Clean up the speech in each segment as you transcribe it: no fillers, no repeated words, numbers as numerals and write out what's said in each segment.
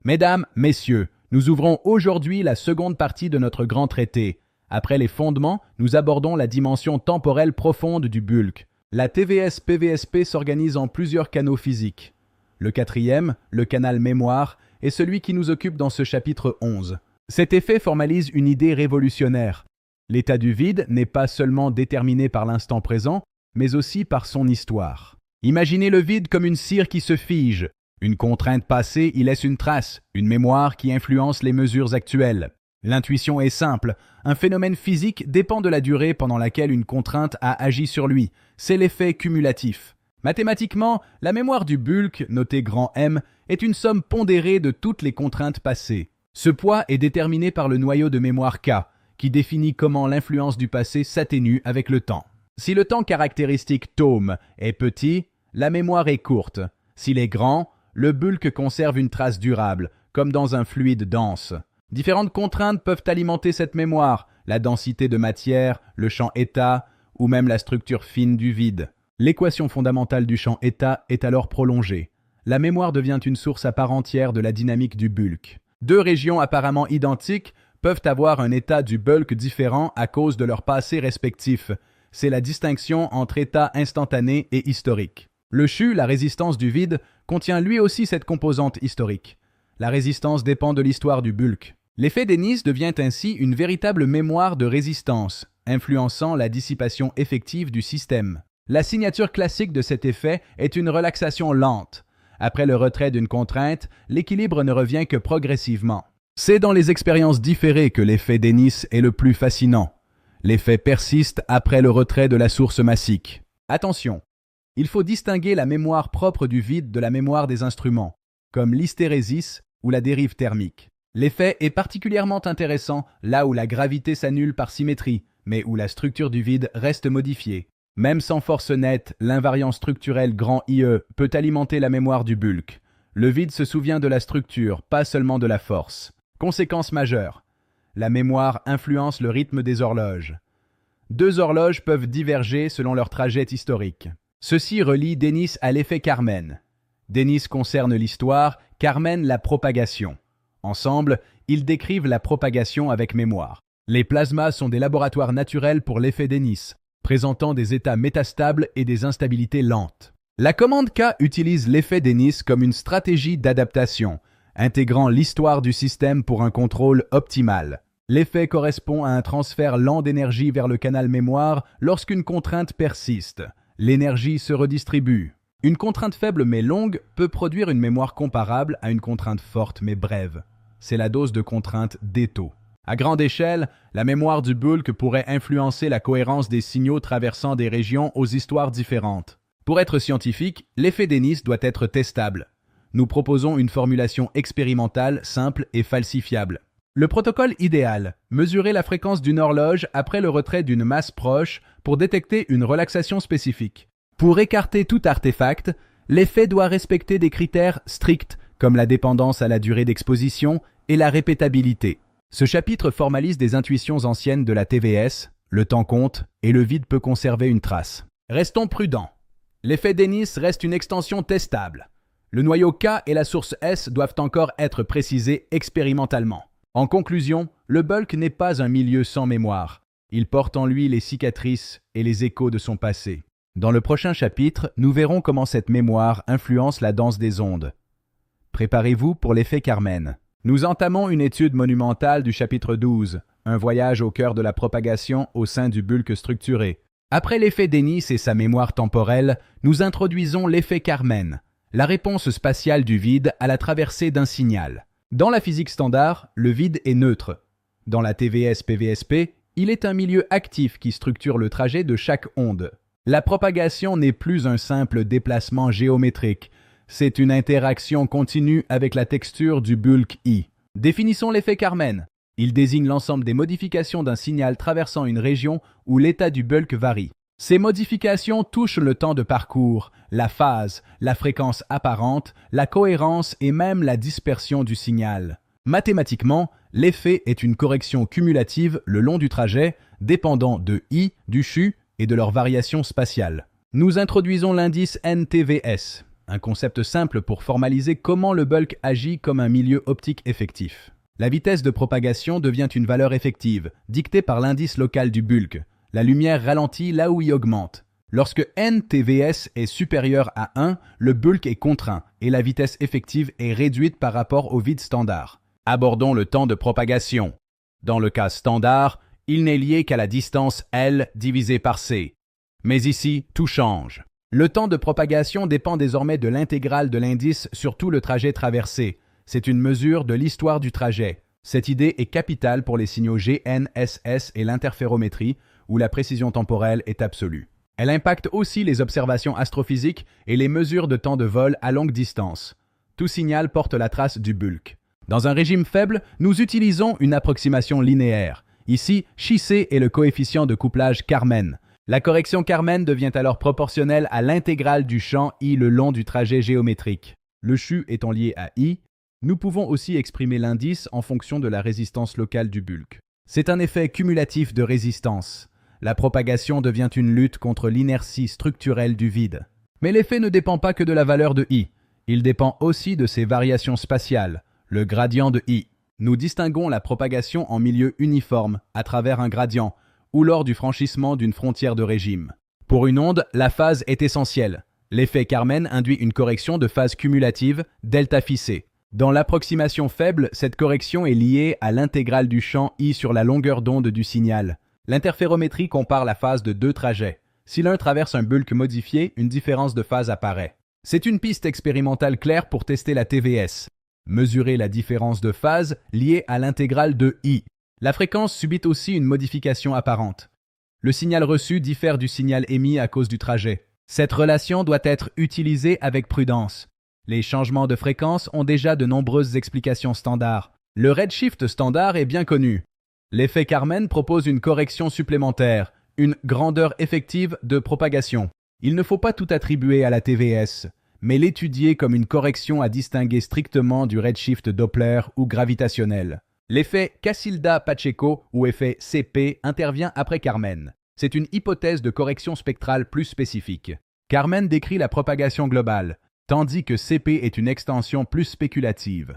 Mesdames, Messieurs, nous ouvrons aujourd'hui la seconde partie de notre grand traité. Après les fondements, nous abordons la dimension temporelle profonde du bulk. La TVS-PVSP s'organise en plusieurs canaux physiques. Le quatrième, le canal mémoire, est celui qui nous occupe dans ce chapitre 11. Cet effet formalise une idée révolutionnaire. L'état du vide n'est pas seulement déterminé par l'instant présent, mais aussi par son histoire. Imaginez le vide comme une cire qui se fige. Une contrainte passée y laisse une trace, une mémoire qui influence les mesures actuelles. L'intuition est simple. Un phénomène physique dépend de la durée pendant laquelle une contrainte a agi sur lui. C'est l'effet cumulatif. Mathématiquement, la mémoire du bulk, notée grand M, est une somme pondérée de toutes les contraintes passées. Ce poids est déterminé par le noyau de mémoire K, qui définit comment l'influence du passé s'atténue avec le temps. Si le temps caractéristique tome est petit, la mémoire est courte. S'il est grand, le bulk conserve une trace durable, comme dans un fluide dense. Différentes contraintes peuvent alimenter cette mémoire, la densité de matière, le champ état, ou même la structure fine du vide. L'équation fondamentale du champ état est alors prolongée. La mémoire devient une source à part entière de la dynamique du bulk. Deux régions apparemment identiques peuvent avoir un état du bulk différent à cause de leur passé respectif. C'est la distinction entre état instantané et historique. Le CHU, la résistance du vide, contient lui aussi cette composante historique. La résistance dépend de l'histoire du bulk. L'effet Dennis devient ainsi une véritable mémoire de résistance, influençant la dissipation effective du système. La signature classique de cet effet est une relaxation lente. Après le retrait d'une contrainte, l'équilibre ne revient que progressivement. C'est dans les expériences différées que l'effet Dennis est le plus fascinant. L'effet persiste après le retrait de la source massique. Attention! Il faut distinguer la mémoire propre du vide de la mémoire des instruments, comme l'hystérésis ou la dérive thermique. L'effet est particulièrement intéressant là où la gravité s'annule par symétrie, mais où la structure du vide reste modifiée. Même sans force nette, l'invariant structurel grand IE peut alimenter la mémoire du bulk. Le vide se souvient de la structure, pas seulement de la force. Conséquence majeure. La mémoire influence le rythme des horloges. Deux horloges peuvent diverger selon leur trajet historique. Ceci relie Dennis à l'effet Carmen. Dennis concerne l'histoire, Carmen la propagation. Ensemble, ils décrivent la propagation avec mémoire. Les plasmas sont des laboratoires naturels pour l'effet Dennis, présentant des états métastables et des instabilités lentes. La commande K utilise l'effet Dennis comme une stratégie d'adaptation, intégrant l'histoire du système pour un contrôle optimal. L'effet correspond à un transfert lent d'énergie vers le canal mémoire lorsqu'une contrainte persiste. L'énergie se redistribue. Une contrainte faible mais longue peut produire une mémoire comparable à une contrainte forte mais brève. C'est la dose de contrainte d'Eto. À grande échelle, la mémoire du bulk pourrait influencer la cohérence des signaux traversant des régions aux histoires différentes. Pour être scientifique, l'effet Dennis doit être testable. Nous proposons une formulation expérimentale, simple et falsifiable. Le protocole idéal, mesurer la fréquence d'une horloge après le retrait d'une masse proche pour détecter une relaxation spécifique. Pour écarter tout artefact, l'effet doit respecter des critères stricts comme la dépendance à la durée d'exposition et la répétabilité. Ce chapitre formalise des intuitions anciennes de la TVS, le temps compte et le vide peut conserver une trace. Restons prudents. L'effet Dennis reste une extension testable. Le noyau K et la source S doivent encore être précisés expérimentalement. En conclusion, le bulk n'est pas un milieu sans mémoire. Il porte en lui les cicatrices et les échos de son passé. Dans le prochain chapitre, nous verrons comment cette mémoire influence la danse des ondes. Préparez-vous pour l'effet Carmen. Nous entamons une étude monumentale du chapitre 12, un voyage au cœur de la propagation au sein du bulk structuré. Après l'effet Dennis et sa mémoire temporelle, nous introduisons l'effet Carmen, la réponse spatiale du vide à la traversée d'un signal. Dans la physique standard, le vide est neutre. Dans la TVS-PVSP, il est un milieu actif qui structure le trajet de chaque onde. La propagation n'est plus un simple déplacement géométrique, c'est une interaction continue avec la texture du bulk I. Définissons l'effet Carmen. Il désigne l'ensemble des modifications d'un signal traversant une région où l'état du bulk varie. Ces modifications touchent le temps de parcours, la phase, la fréquence apparente, la cohérence et même la dispersion du signal. Mathématiquement, l'effet est une correction cumulative le long du trajet, dépendant de I, du CHU et de leur variation spatiale. Nous introduisons l'indice NTVS. un concept simple pour formaliser comment le bulk agit comme un milieu optique effectif. La vitesse de propagation devient une valeur effective, dictée par l'indice local du bulk. La lumière ralentit là où il augmente. Lorsque nTVS est supérieur à 1, le bulk est contraint et la vitesse effective est réduite par rapport au vide standard. Abordons le temps de propagation. Dans le cas standard, il n'est lié qu'à la distance L divisée par C. Mais ici, tout change. Le temps de propagation dépend désormais de l'intégrale de l'indice sur tout le trajet traversé. C'est une mesure de l'histoire du trajet. Cette idée est capitale pour les signaux GNSS et l'interférométrie, où la précision temporelle est absolue. Elle impacte aussi les observations astrophysiques et les mesures de temps de vol à longue distance. Tout signal porte la trace du bulk. Dans un régime faible, nous utilisons une approximation linéaire. Ici, Chi-C est le coefficient de couplage Kármán. La correction Kármán devient alors proportionnelle à l'intégrale du champ I le long du trajet géométrique. Le CHU étant lié à I, nous pouvons aussi exprimer l'indice en fonction de la résistance locale du bulk. C'est un effet cumulatif de résistance. La propagation devient une lutte contre l'inertie structurelle du vide. Mais l'effet ne dépend pas que de la valeur de I. Il dépend aussi de ses variations spatiales, le gradient de I. Nous distinguons la propagation en milieu uniforme, à travers un gradient, ou lors du franchissement d'une frontière de régime. Pour une onde, la phase est essentielle. L'effet Kármán induit une correction de phase cumulative, delta phi c. Dans l'approximation faible, cette correction est liée à l'intégrale du champ I sur la longueur d'onde du signal. L'interférométrie compare la phase de deux trajets. Si l'un traverse un bulk modifié, une différence de phase apparaît. C'est une piste expérimentale claire pour tester la TVS. Mesurer la différence de phase liée à l'intégrale de I. La fréquence subit aussi une modification apparente. Le signal reçu diffère du signal émis à cause du trajet. Cette relation doit être utilisée avec prudence. Les changements de fréquence ont déjà de nombreuses explications standards. Le redshift standard est bien connu. L'effet Kármán propose une correction supplémentaire, une grandeur effective de propagation. Il ne faut pas tout attribuer à la TVS, mais l'étudier comme une correction à distinguer strictement du redshift Doppler ou gravitationnel. L'effet Casilda-Pacheco ou effet CP intervient après Kármán. C'est une hypothèse de correction spectrale plus spécifique. Kármán décrit la propagation globale, tandis que CP est une extension plus spéculative.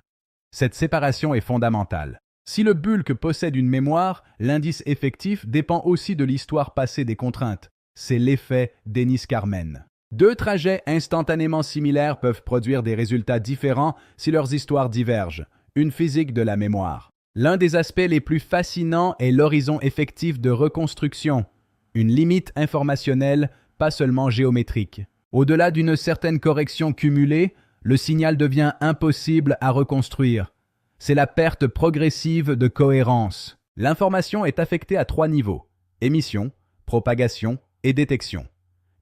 Cette séparation est fondamentale. Si le bulk possède une mémoire, l'indice effectif dépend aussi de l'histoire passée des contraintes. C'est l'effet Dennis-Kármán. Deux trajets instantanément similaires peuvent produire des résultats différents si leurs histoires divergent. Une physique de la mémoire. L'un des aspects les plus fascinants est l'horizon effectif de reconstruction. Une limite informationnelle, pas seulement géométrique. Au-delà d'une certaine correction cumulée, le signal devient impossible à reconstruire. C'est la perte progressive de cohérence. L'information est affectée à trois niveaux: émission, propagation et détection.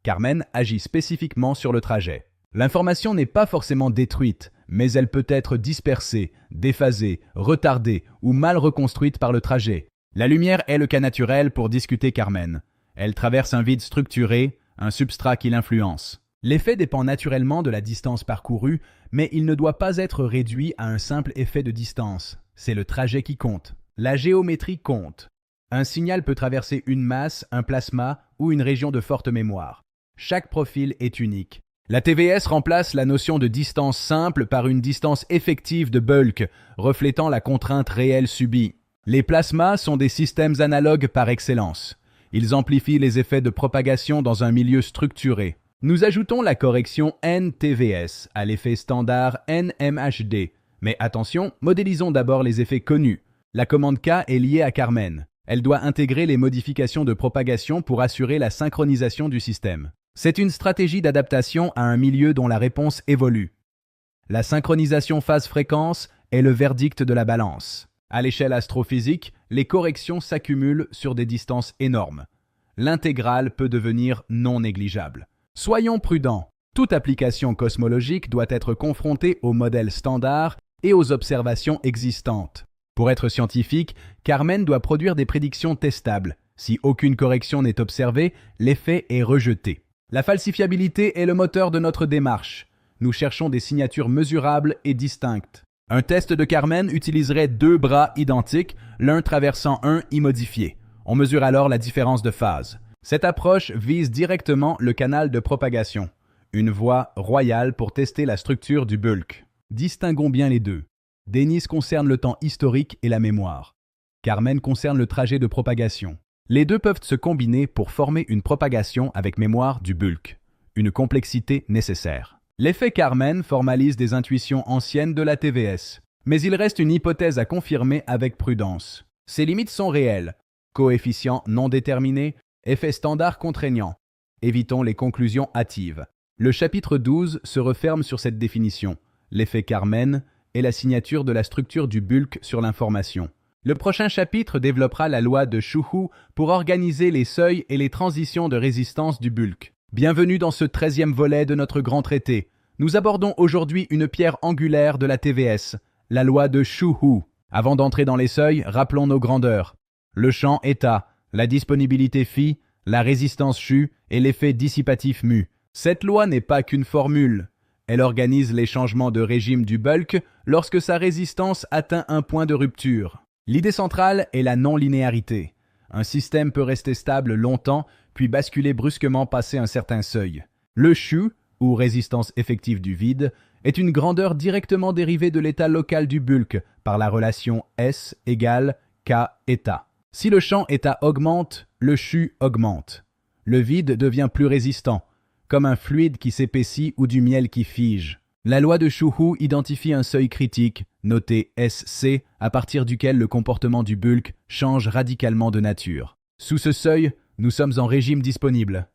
Kármán agit spécifiquement sur le trajet. L'information n'est pas forcément détruite, mais elle peut être dispersée, déphasée, retardée ou mal reconstruite par le trajet. La lumière est le cas naturel pour discuter Kármán. Elle traverse un vide structuré, un substrat qui l'influence. L'effet dépend naturellement de la distance parcourue, mais il ne doit pas être réduit à un simple effet de distance. C'est le trajet qui compte. La géométrie compte. Un signal peut traverser une masse, un plasma ou une région de forte mémoire. Chaque profil est unique. La TVS remplace la notion de distance simple par une distance effective de bulk, reflétant la contrainte réelle subie. Les plasmas sont des systèmes analogues par excellence. Ils amplifient les effets de propagation dans un milieu structuré. Nous ajoutons la correction nTVS à l'effet standard nMHD. Mais attention, modélisons d'abord les effets connus. La commande K est liée à Kármán. Elle doit intégrer les modifications de propagation pour assurer la synchronisation du système. C'est une stratégie d'adaptation à un milieu dont la réponse évolue. La synchronisation phase-fréquence est le verdict de la balance. À l'échelle astrophysique, les corrections s'accumulent sur des distances énormes. L'intégrale peut devenir non négligeable. Soyons prudents. Toute application cosmologique doit être confrontée aux modèles standards et aux observations existantes. Pour être scientifique, Kármán doit produire des prédictions testables. Si aucune correction n'est observée, l'effet est rejeté. La falsifiabilité est le moteur de notre démarche. Nous cherchons des signatures mesurables et distinctes. Un test de Kármán utiliserait deux bras identiques, l'un traversant un immodifié. On mesure alors la différence de phase. Cette approche vise directement le canal de propagation. une voie royale pour tester la structure du bulk. Distinguons bien les deux. Dennis concerne le temps historique et la mémoire. Carmen concerne le trajet de propagation. Les deux peuvent se combiner pour former une propagation avec mémoire du bulk, une complexité nécessaire. L'effet Carmen formalise des intuitions anciennes de la TVS, mais il reste une hypothèse à confirmer avec prudence. Ses limites sont réelles. Coefficients non déterminés, effet standard contraignant. Évitons les conclusions hâtives. Le chapitre 12 se referme sur cette définition. L'effet Carmen est la signature de la structure du bulk sur l'information. Le prochain chapitre développera la loi de Shuhu pour organiser les seuils et les transitions de résistance du bulk. Bienvenue dans ce 13e volet de notre grand traité. Nous abordons aujourd'hui une pierre angulaire de la TVS, la loi de Shuhu. Avant d'entrer dans les seuils, rappelons nos grandeurs. Le champ état, la disponibilité phi, la résistance chu et l'effet dissipatif mu. Cette loi n'est pas qu'une formule. Elle organise les changements de régime du bulk lorsque sa résistance atteint un point de rupture. L'idée centrale est la non-linéarité. Un système peut rester stable longtemps, puis basculer brusquement passé un certain seuil. Le chu, ou résistance effective du vide, est une grandeur directement dérivée de l'état local du bulk par la relation S égale K état. Si le champ état augmente, le chu augmente. Le vide devient plus résistant, comme un fluide qui s'épaissit ou du miel qui fige. La loi de Shuhu identifie un seuil critique, noté SC, à partir duquel le comportement du bulk change radicalement de nature. Sous ce seuil, nous sommes en régime disponible.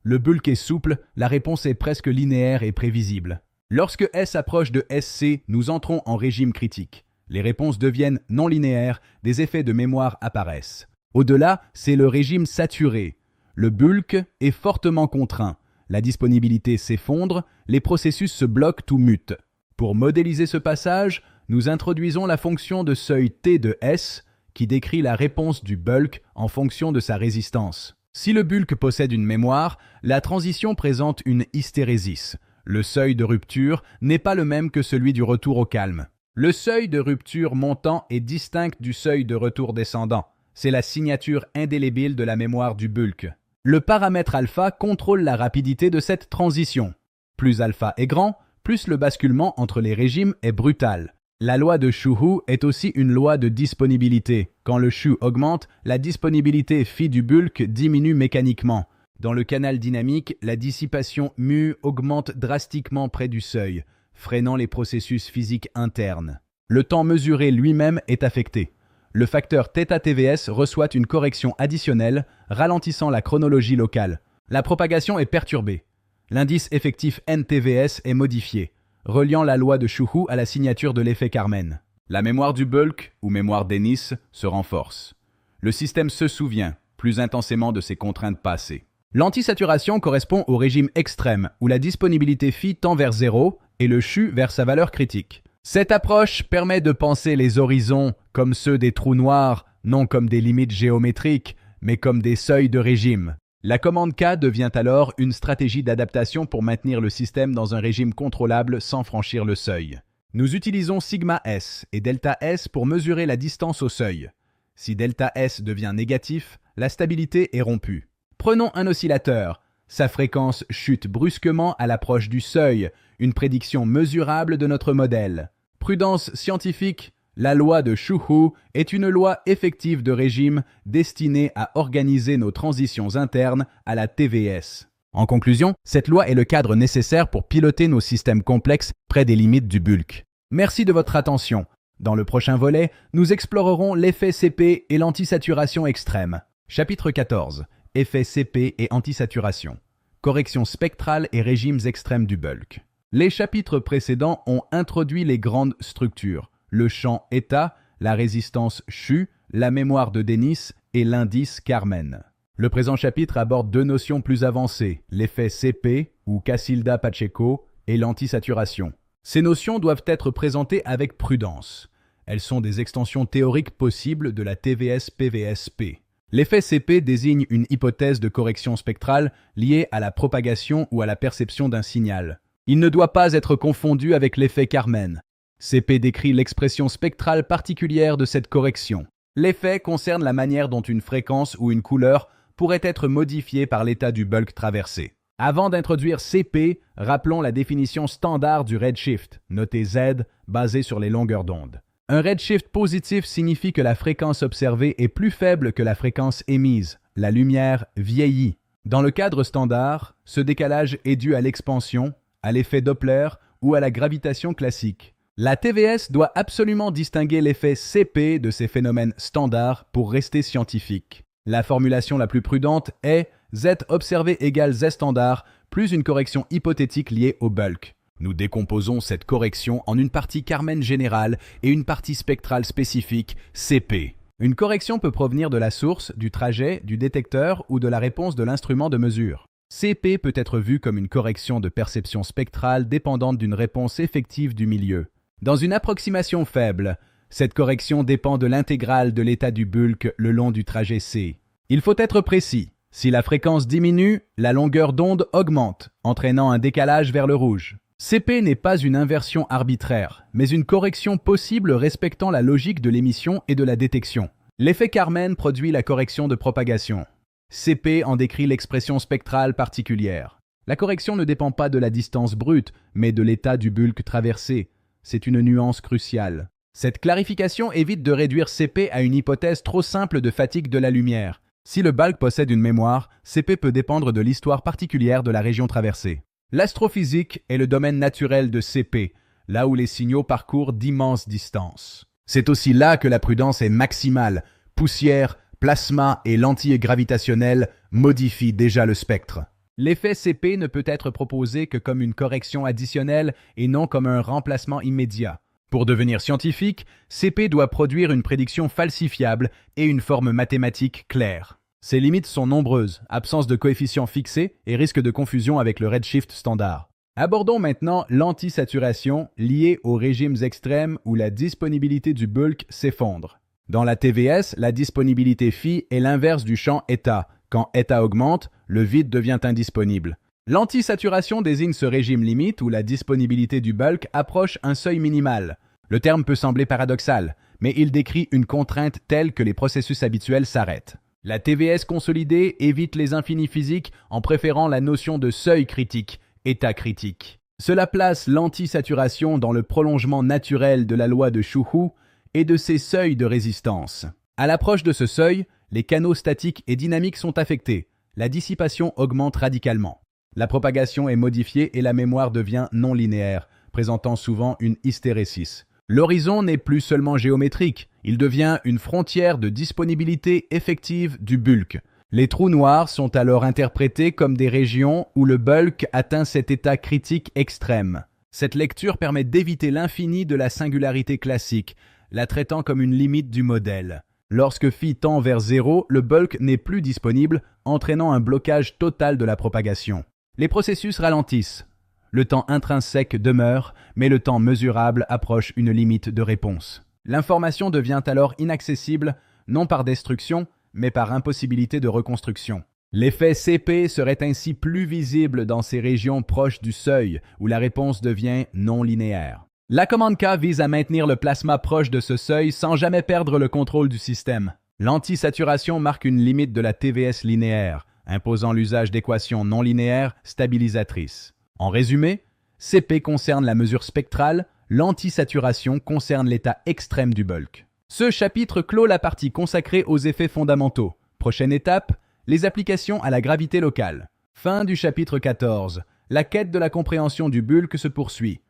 Le bulk est souple, la réponse est presque linéaire et prévisible. Lorsque S approche de SC, nous entrons en régime critique. Les réponses deviennent non linéaires, des effets de mémoire apparaissent. Au-delà, c'est le régime saturé. Le bulk est fortement contraint. La disponibilité s'effondre, les processus se bloquent ou mutent. Pour modéliser ce passage, nous introduisons la fonction de seuil T de S qui décrit la réponse du bulk en fonction de sa résistance. Si le bulk possède une mémoire, la transition présente une hystérésis. Le seuil de rupture n'est pas le même que celui du retour au calme. Le seuil de rupture montant est distinct du seuil de retour descendant. C'est la signature indélébile de la mémoire du bulk. Le paramètre alpha contrôle la rapidité de cette transition. Plus alpha est grand, plus le basculement entre les régimes est brutal. La loi de Shuhu est aussi une loi de disponibilité. Quand le chu augmente, la disponibilité phi du bulk diminue mécaniquement. Dans le canal dynamique, la dissipation mu augmente drastiquement près du seuil, freinant les processus physiques internes. Le temps mesuré lui-même est affecté. Le facteur θ-TVS reçoit une correction additionnelle, ralentissant la chronologie locale. La propagation est perturbée. L'indice effectif NTVS est modifié, reliant la loi de Shuhu à la signature de l'effet Carmen. La mémoire du bulk, ou mémoire Dennis, se renforce. Le système se souvient, plus intensément de ses contraintes passées. L'antisaturation correspond au régime extrême, où la disponibilité phi tend vers 0 et le chu vers sa valeur critique. Cette approche permet de penser les horizons comme ceux des trous noirs, non comme des limites géométriques, mais comme des seuils de régime. La commande K devient alors une stratégie d'adaptation pour maintenir le système dans un régime contrôlable sans franchir le seuil. Nous utilisons sigma S et delta S pour mesurer la distance au seuil. Si delta S devient négatif, la stabilité est rompue. Prenons un oscillateur. Sa fréquence chute brusquement à l'approche du seuil, une prédiction mesurable de notre modèle. Prudence scientifique, la loi de Shuhu est une loi effective de régime destinée à organiser nos transitions internes à la TVS. En conclusion, cette loi est le cadre nécessaire pour piloter nos systèmes complexes près des limites du bulk. Merci de votre attention. Dans le prochain volet, nous explorerons l'effet CP et l'antisaturation extrême. Chapitre 14. Effet CP et antisaturation. Correction spectrale et régimes extrêmes du bulk. Les chapitres précédents ont introduit les grandes structures, le champ état, la résistance chu, la mémoire de Dennis et l'indice Carmen. Le présent chapitre aborde deux notions plus avancées, l'effet CP, ou Casilda-Pacheco, et l'antisaturation. Ces notions doivent être présentées avec prudence. Elles sont des extensions théoriques possibles de la TVS-PVSP. L'effet CP désigne une hypothèse de correction spectrale liée à la propagation ou à la perception d'un signal. Il ne doit pas être confondu avec l'effet Carmen. CP décrit l'expression spectrale particulière de cette correction. L'effet concerne la manière dont une fréquence ou une couleur pourrait être modifiée par l'état du bulk traversé. Avant d'introduire CP, rappelons la définition standard du redshift, noté Z, basée sur les longueurs d'onde. Un redshift positif signifie que la fréquence observée est plus faible que la fréquence émise. La lumière vieillit. Dans le cadre standard, ce décalage est dû à l'expansion, à l'effet Doppler ou à la gravitation classique. La TVS doit absolument distinguer l'effet CP de ces phénomènes standards pour rester scientifique. La formulation la plus prudente est Z observé égale Z standard plus une correction hypothétique liée au bulk. Nous décomposons cette correction en une partie Karman générale et une partie spectrale spécifique, CP. Une correction peut provenir de la source, du trajet, du détecteur ou de la réponse de l'instrument de mesure. CP peut être vu comme une correction de perception spectrale dépendante d'une réponse effective du milieu. Dans une approximation faible, cette correction dépend de l'intégrale de l'état du bulk le long du trajet C. Il faut être précis. Si la fréquence diminue, la longueur d'onde augmente, entraînant un décalage vers le rouge. CP n'est pas une inversion arbitraire, mais une correction possible respectant la logique de l'émission et de la détection. L'effet Karman produit la correction de propagation. CP en décrit l'expression spectrale particulière. La correction ne dépend pas de la distance brute, mais de l'état du bulk traversé. C'est une nuance cruciale. Cette clarification évite de réduire CP à une hypothèse trop simple de fatigue de la lumière. Si le bulk possède une mémoire, CP peut dépendre de l'histoire particulière de la région traversée. L'astrophysique est le domaine naturel de CP, là où les signaux parcourent d'immenses distances. C'est aussi là que la prudence est maximale. Poussière, plasma et lentilles gravitationnelles modifient déjà le spectre. L'effet CP ne peut être proposé que comme une correction additionnelle et non comme un remplacement immédiat. Pour devenir scientifique, CP doit produire une prédiction falsifiable et une forme mathématique claire. Ses limites sont nombreuses, absence de coefficients fixés et risque de confusion avec le redshift standard. Abordons maintenant l'antisaturation liée aux régimes extrêmes où la disponibilité du bulk s'effondre. Dans la TVS, la disponibilité phi est l'inverse du champ état. Quand état augmente, le vide devient indisponible. L'antisaturation désigne ce régime limite où la disponibilité du bulk approche un seuil minimal. Le terme peut sembler paradoxal, mais il décrit une contrainte telle que les processus habituels s'arrêtent. La TVS consolidée évite les infinis physiques en préférant la notion de seuil critique, état critique. Cela place l'antisaturation dans le prolongement naturel de la loi de Shuhu et de ses seuils de résistance. À l'approche de ce seuil, les canaux statiques et dynamiques sont affectés. La dissipation augmente radicalement. La propagation est modifiée et la mémoire devient non linéaire, présentant souvent une hystérésis. L'horizon n'est plus seulement géométrique, il devient une frontière de disponibilité effective du bulk. Les trous noirs sont alors interprétés comme des régions où le bulk atteint cet état critique extrême. Cette lecture permet d'éviter l'infini de la singularité classique, la traitant comme une limite du modèle. Lorsque phi tend vers 0, le bulk n'est plus disponible, entraînant un blocage total de la propagation. Les processus ralentissent. Le temps intrinsèque demeure, mais le temps mesurable approche une limite de réponse. L'information devient alors inaccessible, non par destruction, mais par impossibilité de reconstruction. L'effet CP serait ainsi plus visible dans ces régions proches du seuil, où la réponse devient non linéaire. La commande K vise à maintenir le plasma proche de ce seuil sans jamais perdre le contrôle du système. L'antisaturation marque une limite de la TVS linéaire, imposant l'usage d'équations non linéaires stabilisatrices. En résumé, CP concerne la mesure spectrale, l'antisaturation concerne l'état extrême du bulk. Ce chapitre clôt la partie consacrée aux effets fondamentaux. Prochaine étape, les applications à la gravité locale. Fin du chapitre 14. La quête de la compréhension du bulk se poursuit.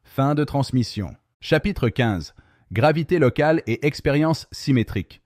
Fin de transmission. Chapitre 15. Gravité locale et expérience symétrique.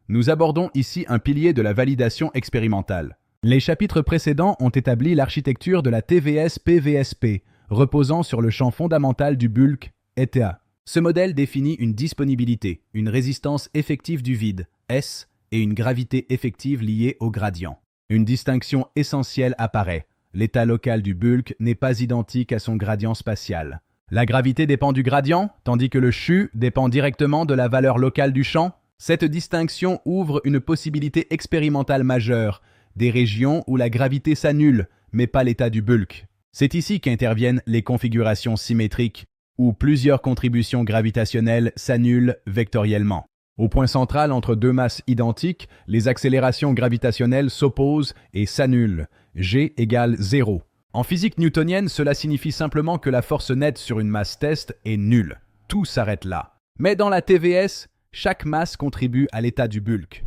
Nous abordons ici un pilier de la validation expérimentale. Les chapitres précédents ont établi l'architecture de la TVS-PVSP, reposant sur le champ fondamental du bulk, ETA. Ce modèle définit une disponibilité, une résistance effective du vide, S, et une gravité effective liée au gradient. Une distinction essentielle apparaît. L'état local du bulk n'est pas identique à son gradient spatial. La gravité dépend du gradient, tandis que le CHU dépend directement de la valeur locale du champ. Cette distinction ouvre une possibilité expérimentale majeure, des régions où la gravité s'annule, mais pas l'état du bulk. C'est ici qu'interviennent les configurations symétriques, où plusieurs contributions gravitationnelles s'annulent vectoriellement. Au point central entre deux masses identiques, les accélérations gravitationnelles s'opposent et s'annulent. G égale 0. En physique newtonienne, cela signifie simplement que la force nette sur une masse test est nulle. Tout s'arrête là. Mais dans la TVS, chaque masse contribue à l'état du bulk.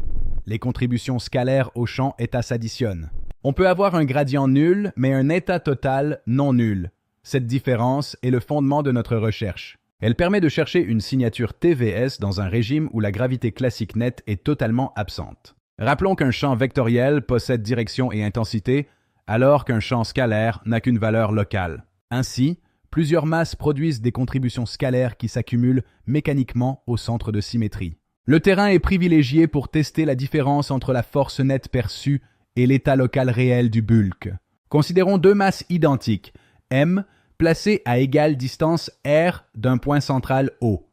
Les contributions scalaires au champ état s'additionnent. On peut avoir un gradient nul, mais un état total non nul. Cette différence est le fondement de notre recherche. Elle permet de chercher une signature TVS dans un régime où la gravité classique nette est totalement absente. Rappelons qu'un champ vectoriel possède direction et intensité, alors qu'un champ scalaire n'a qu'une valeur locale. Ainsi, plusieurs masses produisent des contributions scalaires qui s'accumulent mécaniquement au centre de symétrie. Le terrain est privilégié pour tester la différence entre la force nette perçue et l'état local réel du bulk. Considérons deux masses identiques, M, placées à égale distance R d'un point central O.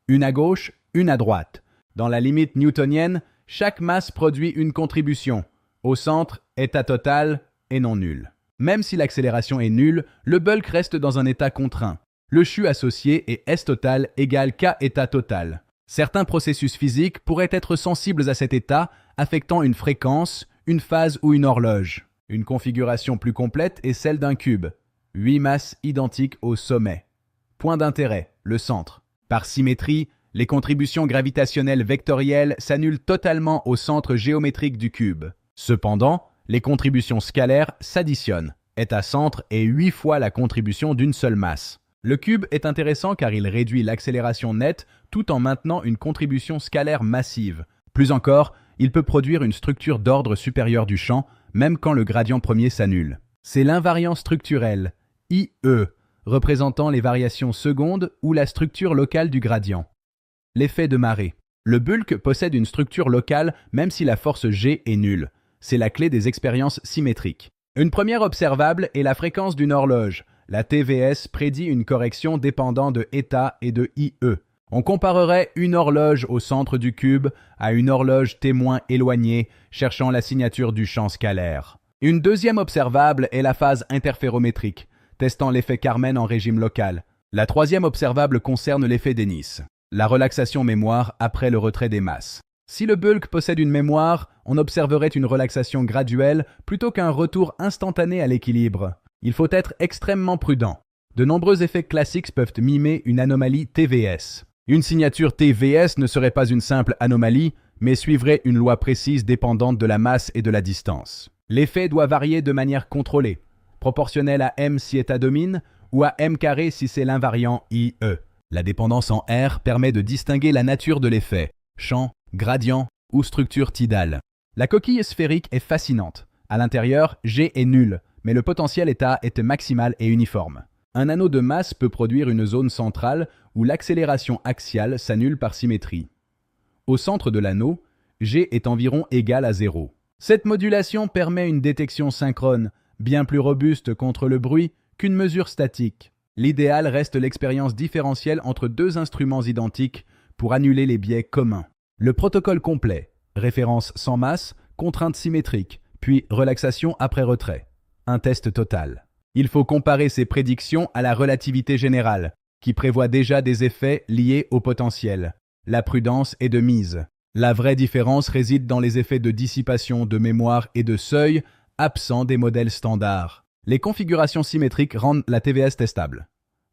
Une à gauche, une à droite. Dans la limite newtonienne, chaque masse produit une contribution. Au centre, état total et non nul. Même si l'accélération est nulle, le bulk reste dans un état contraint. Le CHU associé est S total égale K état total. Certains processus physiques pourraient être sensibles à cet état, affectant une fréquence, une phase ou une horloge. Une configuration plus complète est celle d'un cube. 8 masses identiques au sommet. Point d'intérêt, le centre. Par symétrie, les contributions gravitationnelles vectorielles s'annulent totalement au centre géométrique du cube. Cependant, les contributions scalaires s'additionnent. État centre est 8 fois la contribution d'une seule masse. Le cube est intéressant car il réduit l'accélération nette tout en maintenant une contribution scalaire massive. Plus encore, il peut produire une structure d'ordre supérieur du champ, même quand le gradient premier s'annule. C'est l'invariant structurel, IE, représentant les variations secondes ou la structure locale du gradient. L'effet de marée. Le bulk possède une structure locale même si la force G est nulle. C'est la clé des expériences symétriques. Une première observable est la fréquence d'une horloge. La TVS prédit une correction dépendant de état et de IE. On comparerait une horloge au centre du cube à une horloge témoin éloignée cherchant la signature du champ scalaire. Une deuxième observable est la phase interférométrique, testant l'effet Carmen en régime local. La troisième observable concerne l'effet Dennis, la relaxation mémoire après le retrait des masses. Si le bulk possède une mémoire, on observerait une relaxation graduelle plutôt qu'un retour instantané à l'équilibre. Il faut être extrêmement prudent. De nombreux effets classiques peuvent mimer une anomalie TVS. Une signature TVS ne serait pas une simple anomalie, mais suivrait une loi précise dépendante de la masse et de la distance. L'effet doit varier de manière contrôlée, proportionnel à M si état domine, ou à M carré si c'est l'invariant IE. La dépendance en R permet de distinguer la nature de l'effet, champ, gradient ou structure tidale. La coquille sphérique est fascinante. À l'intérieur, G est nul, mais le potentiel état est maximal et uniforme. Un anneau de masse peut produire une zone centrale où l'accélération axiale s'annule par symétrie. Au centre de l'anneau, G est environ égal à 0. Cette modulation permet une détection synchrone, bien plus robuste contre le bruit qu'une mesure statique. L'idéal reste l'expérience différentielle entre deux instruments identiques pour annuler les biais communs. Le protocole complet, référence sans masse, contrainte symétrique, puis relaxation après retrait. Un test total. Il faut comparer ces prédictions à la relativité générale, qui prévoit déjà des effets liés au potentiel. La prudence est de mise. La vraie différence réside dans les effets de dissipation, de mémoire et de seuil, absents des modèles standards. Les configurations symétriques rendent la TVS testable.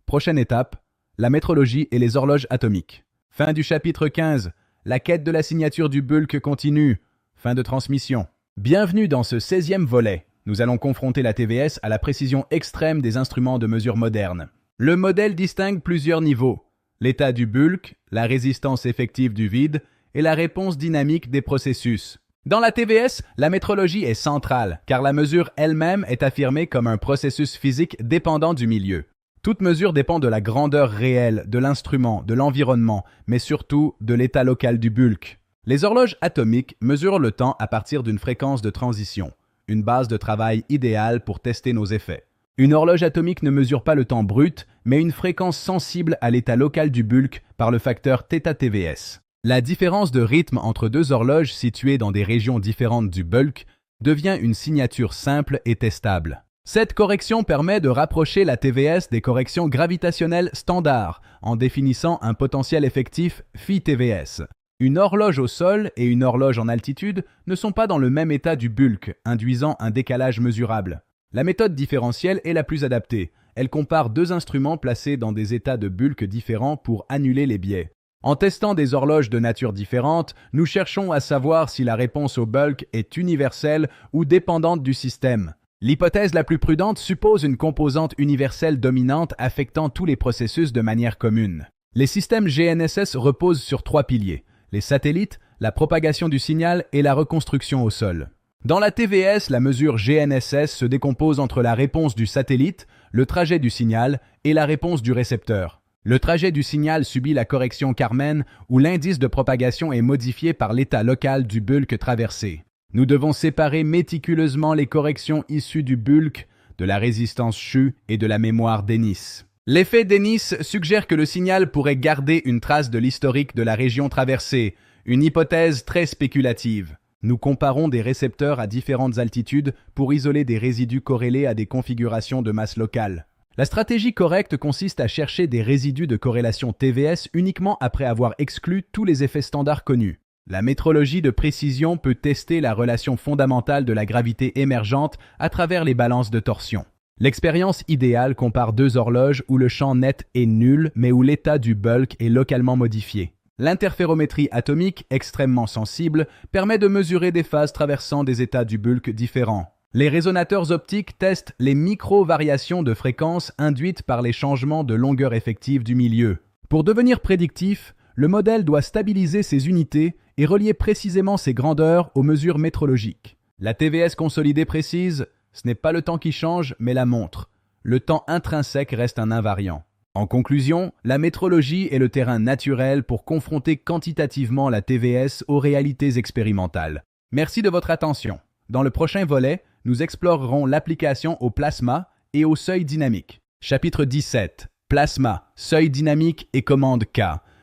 Prochaine étape, la métrologie et les horloges atomiques. Fin du chapitre 15. La quête de la signature du bulk continue. Fin de transmission. Bienvenue dans ce 16e volet. Nous allons confronter la TVS à la précision extrême des instruments de mesure modernes. Le modèle distingue plusieurs niveaux. L'état du bulk, la résistance effective du vide et la réponse dynamique des processus. Dans la TVS, la métrologie est centrale, car la mesure elle-même est affirmée comme un processus physique dépendant du milieu. Toute mesure dépend de la grandeur réelle, de l'instrument, de l'environnement, mais surtout de l'état local du bulk. Les horloges atomiques mesurent le temps à partir d'une fréquence de transition, une base de travail idéale pour tester nos effets. Une horloge atomique ne mesure pas le temps brut, mais une fréquence sensible à l'état local du bulk par le facteur θTVS. La différence de rythme entre deux horloges situées dans des régions différentes du bulk devient une signature simple et testable. Cette correction permet de rapprocher la TVS des corrections gravitationnelles standards en définissant un potentiel effectif phi TVS. Une horloge au sol et une horloge en altitude ne sont pas dans le même état du bulk, induisant un décalage mesurable. La méthode différentielle est la plus adaptée. Elle compare deux instruments placés dans des états de bulk différents pour annuler les biais. En testant des horloges de nature différente, nous cherchons à savoir si la réponse au bulk est universelle ou dépendante du système. L'hypothèse la plus prudente suppose une composante universelle dominante affectant tous les processus de manière commune. Les systèmes GNSS reposent sur trois piliers: les satellites, la propagation du signal et la reconstruction au sol. Dans la TVS, la mesure GNSS se décompose entre la réponse du satellite, le trajet du signal et la réponse du récepteur. Le trajet du signal subit la correction Karman où l'indice de propagation est modifié par l'état local du bulk traversé. Nous devons séparer méticuleusement les corrections issues du bulk, de la résistance CHU et de la mémoire Dennis. L'effet Dennis suggère que le signal pourrait garder une trace de l'historique de la région traversée, une hypothèse très spéculative. Nous comparons des récepteurs à différentes altitudes pour isoler des résidus corrélés à des configurations de masse locale. La stratégie correcte consiste à chercher des résidus de corrélation TVS uniquement après avoir exclu tous les effets standards connus. La métrologie de précision peut tester la relation fondamentale de la gravité émergente à travers les balances de torsion. L'expérience idéale compare deux horloges où le champ net est nul mais où l'état du bulk est localement modifié. L'interférométrie atomique, extrêmement sensible, permet de mesurer des phases traversant des états du bulk différents. Les résonateurs optiques testent les micro-variations de fréquence induites par les changements de longueur effective du milieu. Pour devenir prédictif, le modèle doit stabiliser ses unités et relier précisément ses grandeurs aux mesures métrologiques. La TVS consolidée précise: ce n'est pas le temps qui change, mais la montre. Le temps intrinsèque reste un invariant. En conclusion, la métrologie est le terrain naturel pour confronter quantitativement la TVS aux réalités expérimentales. Merci de votre attention. Dans le prochain volet, nous explorerons l'application au plasma et au seuil dynamique. Chapitre 17. Plasma, seuil dynamique et commande K.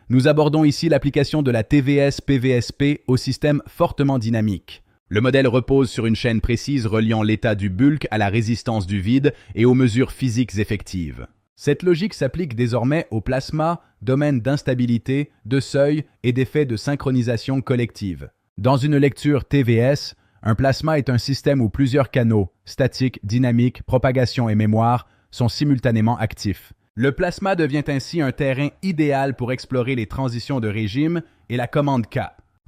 Nous abordons ici l'application de la TVS-PVSP au système fortement dynamique. Le modèle repose sur une chaîne précise reliant l'état du bulk à la résistance du vide et aux mesures physiques effectives. Cette logique s'applique désormais au plasma, domaine d'instabilité, de seuil et d'effet de synchronisation collective. Dans une lecture TVS, un plasma est un système où plusieurs canaux, statique, dynamique, propagation et mémoire, sont simultanément actifs. Le plasma devient ainsi un terrain idéal pour explorer les transitions de régime et la commande K.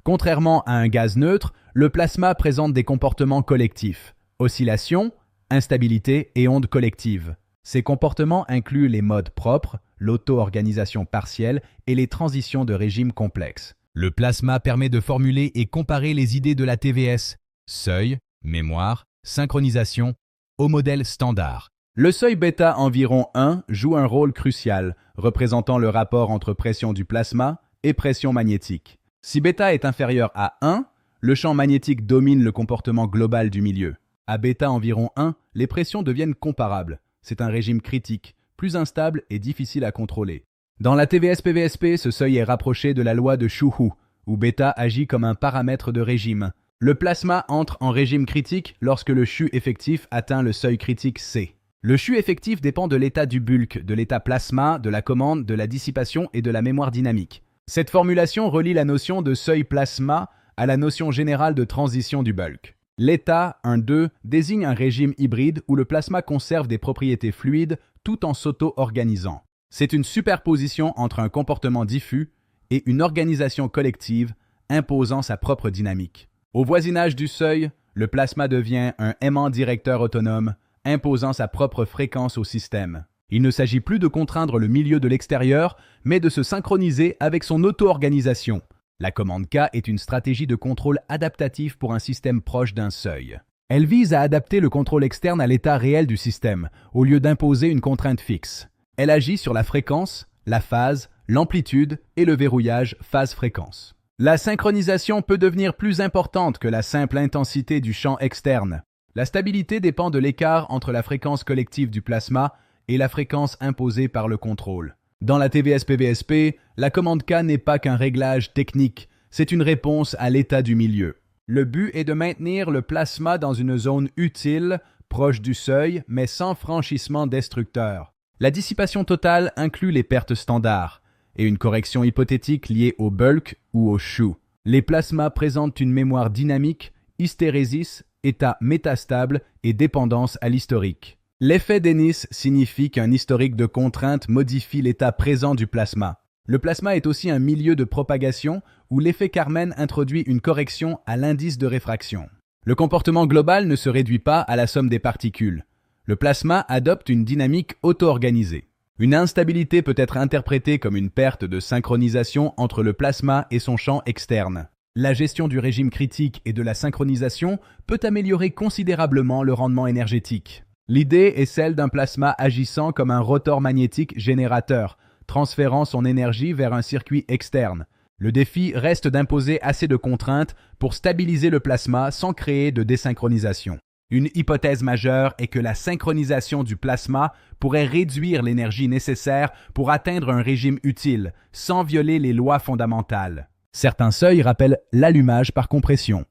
Contrairement à un gaz neutre, le plasma présente des comportements collectifs: oscillation, instabilité et ondes collectives. Ces comportements incluent les modes propres, l'auto-organisation partielle et les transitions de régime complexes. Le plasma permet de formuler et comparer les idées de la TVS: seuil, mémoire, synchronisation, au modèle standard. Le seuil bêta environ 1 joue un rôle crucial, représentant le rapport entre pression du plasma et pression magnétique. Si bêta est inférieur à 1, le champ magnétique domine le comportement global du milieu. À bêta environ 1, les pressions deviennent comparables. C'est un régime critique, plus instable et difficile à contrôler. Dans la TVS-PVSP, ce seuil est rapproché de la loi de Shuhu, où bêta agit comme un paramètre de régime. Le plasma entre en régime critique lorsque le CHU effectif atteint le seuil critique C. Le CHU effectif dépend de l'état du bulk, de l'état plasma, de la commande, de la dissipation et de la mémoire dynamique. Cette formulation relie la notion de seuil plasma à la notion générale de transition du bulk. L'état 1,2 désigne un régime hybride où le plasma conserve des propriétés fluides tout en s'auto-organisant. C'est une superposition entre un comportement diffus et une organisation collective imposant sa propre dynamique. Au voisinage du seuil, le plasma devient un aimant directeur autonome, imposant sa propre fréquence au système. Il ne s'agit plus de contraindre le milieu de l'extérieur, mais de se synchroniser avec son auto-organisation. La commande K est une stratégie de contrôle adaptatif pour un système proche d'un seuil. Elle vise à adapter le contrôle externe à l'état réel du système, au lieu d'imposer une contrainte fixe. Elle agit sur la fréquence, la phase, l'amplitude et le verrouillage phase-fréquence. La synchronisation peut devenir plus importante que la simple intensité du champ externe. La stabilité dépend de l'écart entre la fréquence collective du plasma et la fréquence imposée par le contrôle. Dans la TVS-PVSP, la commande K n'est pas qu'un réglage technique, c'est une réponse à l'état du milieu. Le but est de maintenir le plasma dans une zone utile, proche du seuil, mais sans franchissement destructeur. La dissipation totale inclut les pertes standards, et une correction hypothétique liée au bulk ou au SHU. Les plasmas présentent une mémoire dynamique, hystérésis, état métastable et dépendance à l'historique. L'effet Dennis signifie qu'un historique de contrainte modifie l'état présent du plasma. Le plasma est aussi un milieu de propagation où l'effet Carmen introduit une correction à l'indice de réfraction. Le comportement global ne se réduit pas à la somme des particules. Le plasma adopte une dynamique auto-organisée. Une instabilité peut être interprétée comme une perte de synchronisation entre le plasma et son champ externe. La gestion du régime critique et de la synchronisation peut améliorer considérablement le rendement énergétique. L'idée est celle d'un plasma agissant comme un rotor magnétique générateur, transférant son énergie vers un circuit externe. Le défi reste d'imposer assez de contraintes pour stabiliser le plasma sans créer de désynchronisation. Une hypothèse majeure est que la synchronisation du plasma pourrait réduire l'énergie nécessaire pour atteindre un régime utile, sans violer les lois fondamentales. Certains seuils rappellent l'allumage par compression.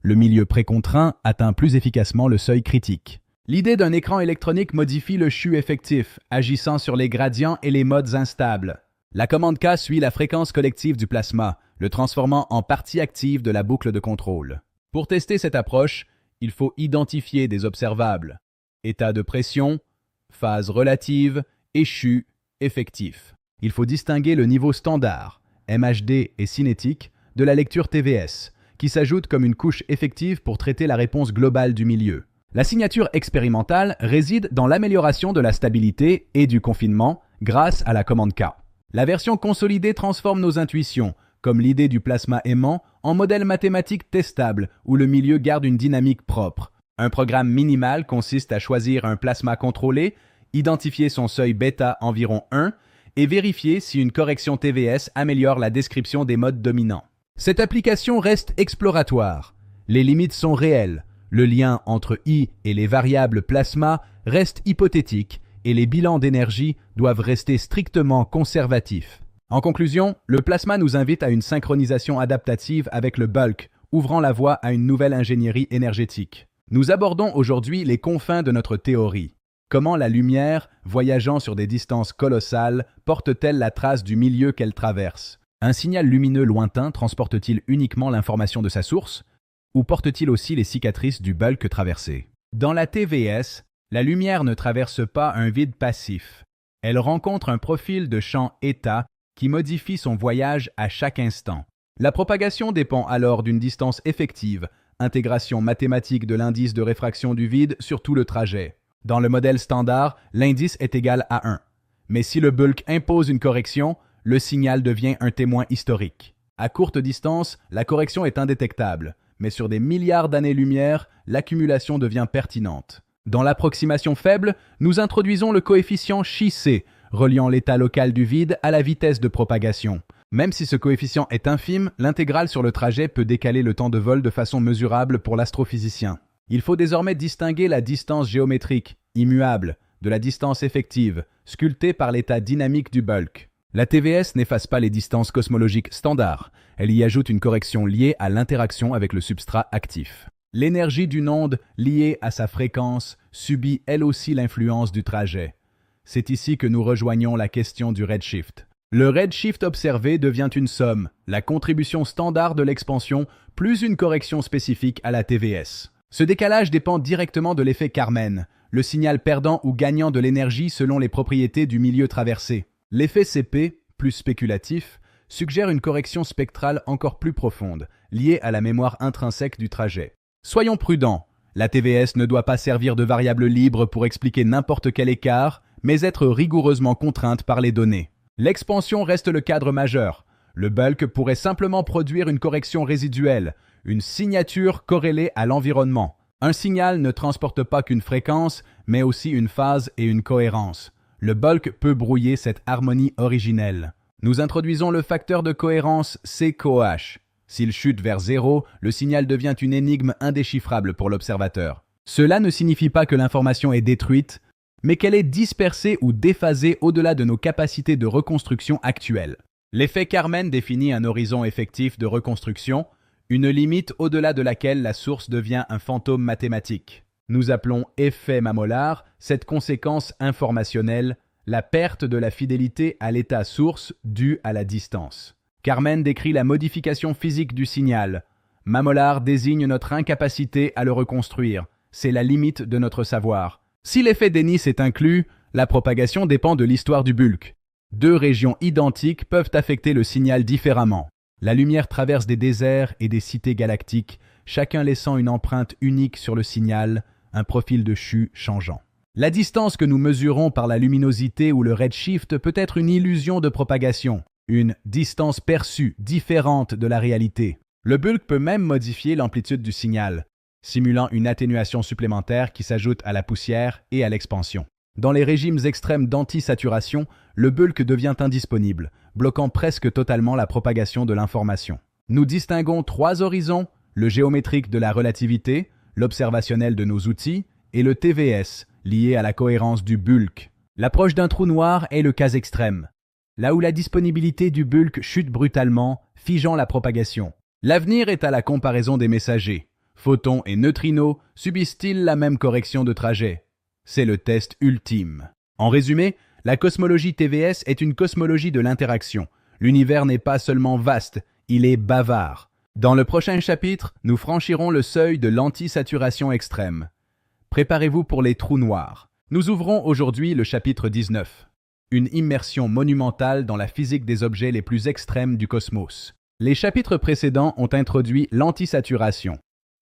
Le milieu précontraint atteint plus efficacement le seuil critique. L'idée d'un écran électronique modifie le SHU effectif, agissant sur les gradients et les modes instables. La commande K suit la fréquence collective du plasma, le transformant en partie active de la boucle de contrôle. Pour tester cette approche, il faut identifier des observables. État de pression, phase relative et SHU effectif. Il faut distinguer le niveau standard, MHD et cinétique, de la lecture TVS, qui s'ajoute comme une couche effective pour traiter la réponse globale du milieu. La signature expérimentale réside dans l'amélioration de la stabilité et du confinement grâce à la commande K. La version consolidée transforme nos intuitions, comme l'idée du plasma aimant, en modèle mathématique testable où le milieu garde une dynamique propre. Un programme minimal consiste à choisir un plasma contrôlé, identifier son seuil bêta environ 1 et vérifier si une correction TVS améliore la description des modes dominants. Cette application reste exploratoire. Les limites sont réelles. Le lien entre I et les variables plasma reste hypothétique et les bilans d'énergie doivent rester strictement conservatifs. En conclusion, le plasma nous invite à une synchronisation adaptative avec le bulk, ouvrant la voie à une nouvelle ingénierie énergétique. Nous abordons aujourd'hui les confins de notre théorie. Comment la lumière, voyageant sur des distances colossales, porte-t-elle la trace du milieu qu'elle traverse? Un signal lumineux lointain transporte-t-il uniquement l'information de sa source? Ou porte-t-il aussi les cicatrices du bulk traversé? Dans la TVS, la lumière ne traverse pas un vide passif. Elle rencontre un profil de champ état qui modifie son voyage à chaque instant. La propagation dépend alors d'une distance effective, intégration mathématique de l'indice de réfraction du vide sur tout le trajet. Dans le modèle standard, l'indice est égal à 1. Mais si le bulk impose une correction, le signal devient un témoin historique. À courte distance, la correction est indétectable, mais sur des milliards d'années-lumière, l'accumulation devient pertinente. Dans l'approximation faible, nous introduisons le coefficient Chi-C, reliant l'état local du vide à la vitesse de propagation. Même si ce coefficient est infime, l'intégrale sur le trajet peut décaler le temps de vol de façon mesurable pour l'astrophysicien. Il faut désormais distinguer la distance géométrique, immuable, de la distance effective, sculptée par l'état dynamique du bulk. La TVS n'efface pas les distances cosmologiques standards, elle y ajoute une correction liée à l'interaction avec le substrat actif. L'énergie d'une onde liée à sa fréquence subit elle aussi l'influence du trajet. C'est ici que nous rejoignons la question du redshift. Le redshift observé devient une somme, la contribution standard de l'expansion, plus une correction spécifique à la TVS. Ce décalage dépend directement de l'effet Carmen, le signal perdant ou gagnant de l'énergie selon les propriétés du milieu traversé. L'effet CP, plus spéculatif, suggère une correction spectrale encore plus profonde, liée à la mémoire intrinsèque du trajet. Soyons prudents, la TVS ne doit pas servir de variable libre pour expliquer n'importe quel écart, mais être rigoureusement contrainte par les données. L'expansion reste le cadre majeur. Le bulk pourrait simplement produire une correction résiduelle, une signature corrélée à l'environnement. Un signal ne transporte pas qu'une fréquence, mais aussi une phase et une cohérence. Le bulk peut brouiller cette harmonie originelle. Nous introduisons le facteur de cohérence CcoH. S'il chute vers 0, le signal devient une énigme indéchiffrable pour l'observateur. Cela ne signifie pas que l'information est détruite, mais qu'elle est dispersée ou déphasée au-delà de nos capacités de reconstruction actuelles. L'effet Carmen définit un horizon effectif de reconstruction, une limite au-delà de laquelle la source devient un fantôme mathématique. Nous appelons effet Mamolar cette conséquence informationnelle la perte de la fidélité à l'état source due à la distance. Carmen décrit la modification physique du signal. Mamolard désigne notre incapacité à le reconstruire. C'est la limite de notre savoir. Si l'effet Dennis est inclus, la propagation dépend de l'histoire du bulk. Deux régions identiques peuvent affecter le signal différemment. La lumière traverse des déserts et des cités galactiques, chacun laissant une empreinte unique sur le signal, un profil de CHU changeant. La distance que nous mesurons par la luminosité ou le redshift peut être une illusion de propagation, une distance perçue différente de la réalité. Le bulk peut même modifier l'amplitude du signal, simulant une atténuation supplémentaire qui s'ajoute à la poussière et à l'expansion. Dans les régimes extrêmes d'antisaturation, le bulk devient indisponible, bloquant presque totalement la propagation de l'information. Nous distinguons trois horizons, le géométrique de la relativité, l'observationnel de nos outils, et le TVS, lié à la cohérence du bulk. L'approche d'un trou noir est le cas extrême, là où la disponibilité du bulk chute brutalement, figeant la propagation. L'avenir est à la comparaison des messagers. Photons et neutrinos subissent-ils la même correction de trajet? C'est le test ultime. En résumé, la cosmologie TVS est une cosmologie de l'interaction. L'univers n'est pas seulement vaste, il est bavard. Dans le prochain chapitre, nous franchirons le seuil de l'antisaturation extrême. Préparez-vous pour les trous noirs. Nous ouvrons aujourd'hui le chapitre 19. Une immersion monumentale dans la physique des objets les plus extrêmes du cosmos. Les chapitres précédents ont introduit l'antisaturation.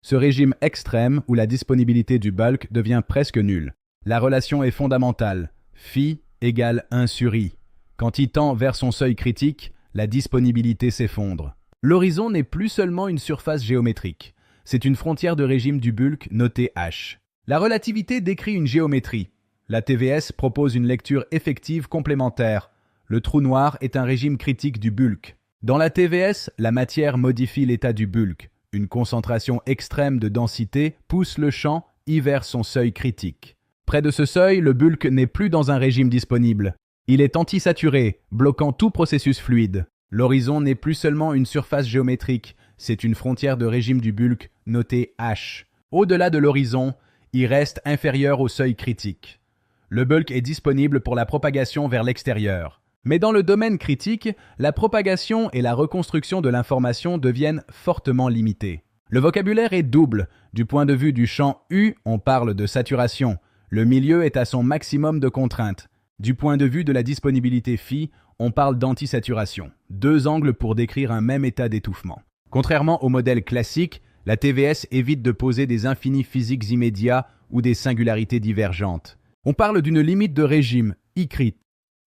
Ce régime extrême où la disponibilité du bulk devient presque nulle. La relation est fondamentale. Phi égale 1 sur I. Quand I tend vers son seuil critique, la disponibilité s'effondre. L'horizon n'est plus seulement une surface géométrique. C'est une frontière de régime du bulk notée H. La relativité décrit une géométrie. La TVS propose une lecture effective complémentaire. Le trou noir est un régime critique du bulk. Dans la TVS, la matière modifie l'état du bulk. Une concentration extrême de densité pousse le champ I vers son seuil critique. Près de ce seuil, le bulk n'est plus dans un régime disponible. Il est antisaturé, bloquant tout processus fluide. L'horizon n'est plus seulement une surface géométrique, c'est une frontière de régime du bulk notée H. Au-delà de l'horizon, il reste inférieur au seuil critique. Le bulk est disponible pour la propagation vers l'extérieur. Mais dans le domaine critique, la propagation et la reconstruction de l'information deviennent fortement limitées. Le vocabulaire est double. Du point de vue du champ U, on parle de saturation. Le milieu est à son maximum de contraintes. Du point de vue de la disponibilité phi, on parle d'antisaturation. Deux angles pour décrire un même état d'étouffement. Contrairement au modèle classique, la TVS évite de poser des infinis physiques immédiats ou des singularités divergentes. On parle d'une limite de régime, I-crit.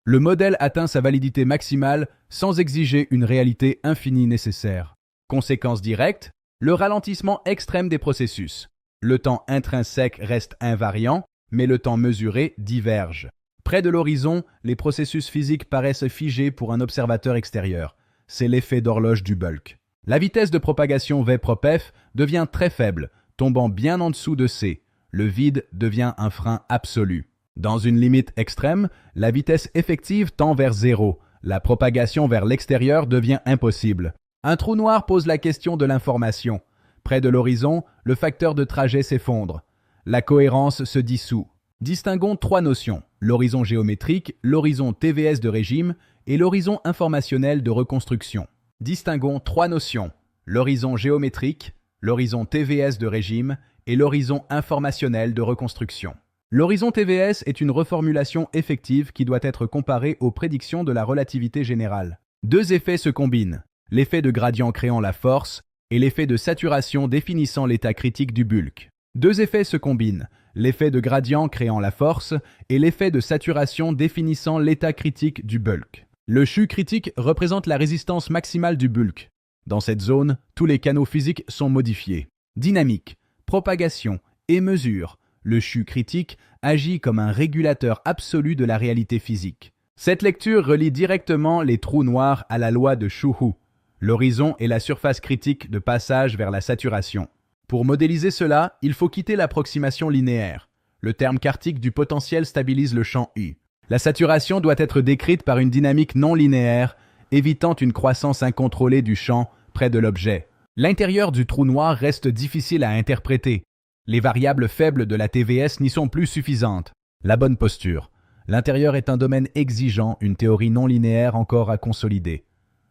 Le modèle atteint sa validité maximale sans exiger une réalité infinie nécessaire. Conséquence directe, le ralentissement extrême des processus. Le temps intrinsèque reste invariant, mais le temps mesuré diverge. Près de l'horizon, les processus physiques paraissent figés pour un observateur extérieur. C'est l'effet d'horloge du bulk. La vitesse de propagation V-prop-F devient très faible, tombant bien en dessous de C. Le vide devient un frein absolu. Dans une limite extrême, la vitesse effective tend vers 0. La propagation vers l'extérieur devient impossible. Un trou noir pose la question de l'information. Près de l'horizon, le facteur de trajet s'effondre. La cohérence se dissout. Distinguons trois notions, l'horizon géométrique, l'horizon TVS de régime et l'horizon informationnel de reconstruction. Distinguons trois notions, l'horizon géométrique, l'horizon TVS de régime et l'horizon informationnel de reconstruction. L'horizon TVS est une reformulation effective qui doit être comparée aux prédictions de la relativité générale. Deux effets se combinent, l'effet de gradient créant la force et l'effet de saturation définissant l'état critique du bulk. Deux effets se combinent, l'effet de gradient créant la force et l'effet de saturation définissant l'état critique du bulk. Le CHU critique représente la résistance maximale du bulk. Dans cette zone, tous les canaux physiques sont modifiés. Dynamique, propagation et mesure. Le CHU critique agit comme un régulateur absolu de la réalité physique. Cette lecture relie directement les trous noirs à la loi de Shuhu. L'horizon est la surface critique de passage vers la saturation. Pour modéliser cela, il faut quitter l'approximation linéaire. Le terme quartique du potentiel stabilise le champ U. La saturation doit être décrite par une dynamique non linéaire, évitant une croissance incontrôlée du champ près de l'objet. L'intérieur du trou noir reste difficile à interpréter. Les variables faibles de la TVS n'y sont plus suffisantes. La bonne posture. L'intérieur est un domaine exigeant, une théorie non linéaire encore à consolider.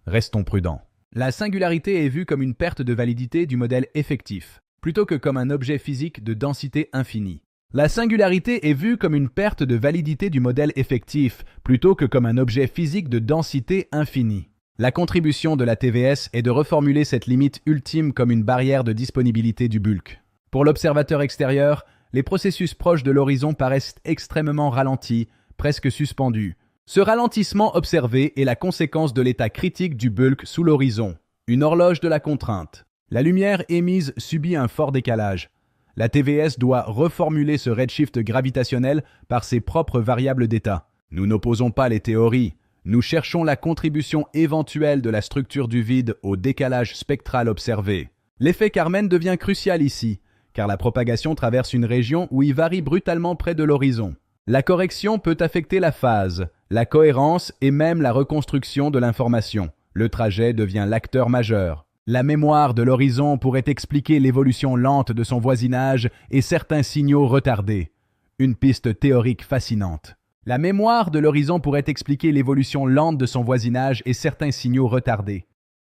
Restons prudents. La singularité est vue comme une perte de validité du modèle effectif, plutôt que comme un objet physique de densité infinie. La singularité est vue comme une perte de validité du modèle effectif, plutôt que comme un objet physique de densité infinie. La contribution de la TVS est de reformuler cette limite ultime comme une barrière de disponibilité du bulk. Pour l'observateur extérieur, les processus proches de l'horizon paraissent extrêmement ralentis, presque suspendus. Ce ralentissement observé est la conséquence de l'état critique du bulk sous l'horizon, une horloge de la contrainte. La lumière émise subit un fort décalage. La TVS doit reformuler ce redshift gravitationnel par ses propres variables d'état. Nous n'opposons pas les théories. Nous cherchons la contribution éventuelle de la structure du vide au décalage spectral observé. L'effet Carmen devient crucial ici, car la propagation traverse une région où il varie brutalement près de l'horizon. La correction peut affecter la phase, la cohérence et même la reconstruction de l'information. Le trajet devient l'acteur majeur. La mémoire de l'horizon pourrait expliquer l'évolution lente de son voisinage et certains signaux retardés. Une piste théorique fascinante. La mémoire de l'horizon pourrait expliquer l'évolution lente de son voisinage et certains signaux retardés.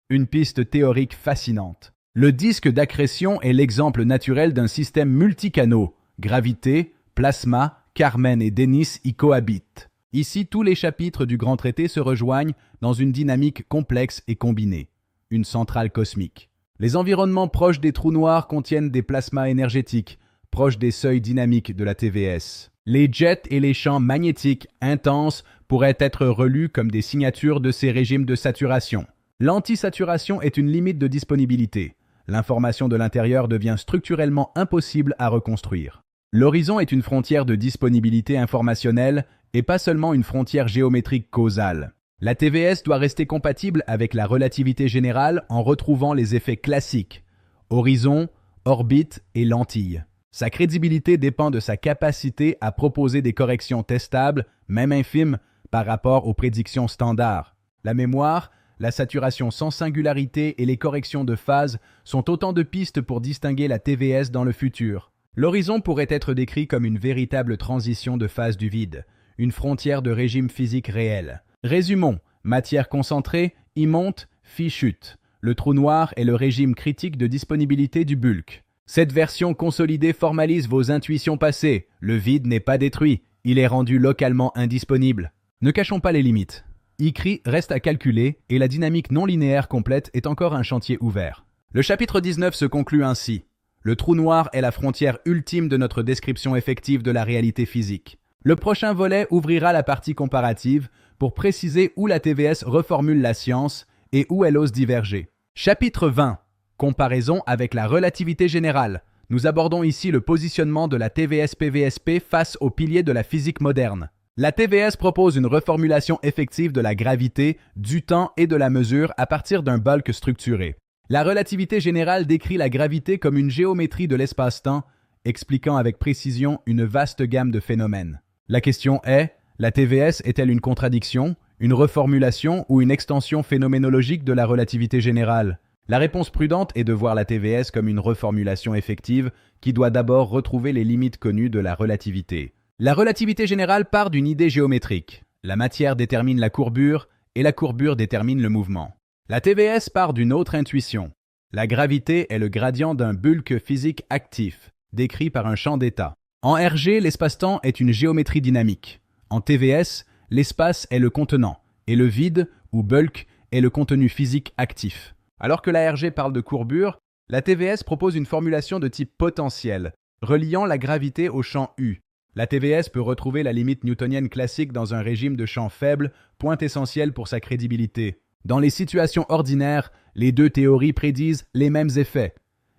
Une piste théorique fascinante. Le disque d'accrétion est l'exemple naturel d'un système multicanaux. Gravité, plasma, Carmen et Dennis y cohabitent. Ici, tous les chapitres du Grand Traité se rejoignent dans une dynamique complexe et combinée. Une centrale cosmique. Les environnements proches des trous noirs contiennent des plasmas énergétiques, proches des seuils dynamiques de la TVS. Les jets et les champs magnétiques intenses pourraient être relus comme des signatures de ces régimes de saturation. L'antisaturation est une limite de disponibilité. L'information de l'intérieur devient structurellement impossible à reconstruire. L'horizon est une frontière de disponibilité informationnelle et pas seulement une frontière géométrique causale. La TVS doit rester compatible avec la relativité générale en retrouvant les effets classiques, horizon, orbite et lentille. Sa crédibilité dépend de sa capacité à proposer des corrections testables, même infimes, par rapport aux prédictions standards. La mémoire, la saturation sans singularité et les corrections de phase sont autant de pistes pour distinguer la TVS dans le futur. L'horizon pourrait être décrit comme une véritable transition de phase du vide, une frontière de régime physique réel. Résumons, matière concentrée, y monte, phi chute. Le trou noir est le régime critique de disponibilité du bulk. Cette version consolidée formalise vos intuitions passées. Le vide n'est pas détruit, il est rendu localement indisponible. Ne cachons pas les limites. ICRI reste à calculer et la dynamique non linéaire complète est encore un chantier ouvert. Le chapitre 19 se conclut ainsi. Le trou noir est la frontière ultime de notre description effective de la réalité physique. Le prochain volet ouvrira la partie comparative pour préciser où la TVS reformule la science et où elle ose diverger. Chapitre 20. Comparaison avec la relativité générale. Nous abordons ici le positionnement de la TVS-PVSP face aux piliers de la physique moderne. La TVS propose une reformulation effective de la gravité, du temps et de la mesure à partir d'un bulk structuré. La relativité générale décrit la gravité comme une géométrie de l'espace-temps, expliquant avec précision une vaste gamme de phénomènes. La question est, la TVS est-elle une contradiction, une reformulation ou une extension phénoménologique de la relativité générale? La réponse prudente est de voir la TVS comme une reformulation effective qui doit d'abord retrouver les limites connues de la relativité. La relativité générale part d'une idée géométrique. La matière détermine la courbure et la courbure détermine le mouvement. La TVS part d'une autre intuition. La gravité est le gradient d'un bulk physique actif, décrit par un champ d'état. En RG, l'espace-temps est une géométrie dynamique. En TVS, l'espace est le contenant et le vide, ou bulk, est le contenu physique actif. Alors que la RG parle de courbure, la TVS propose une formulation de type potentiel, reliant la gravité au champ U. La TVS peut retrouver la limite newtonienne classique dans un régime de champ faible, point essentiel pour sa crédibilité. Dans les situations ordinaires, les deux théories prédisent les mêmes effets.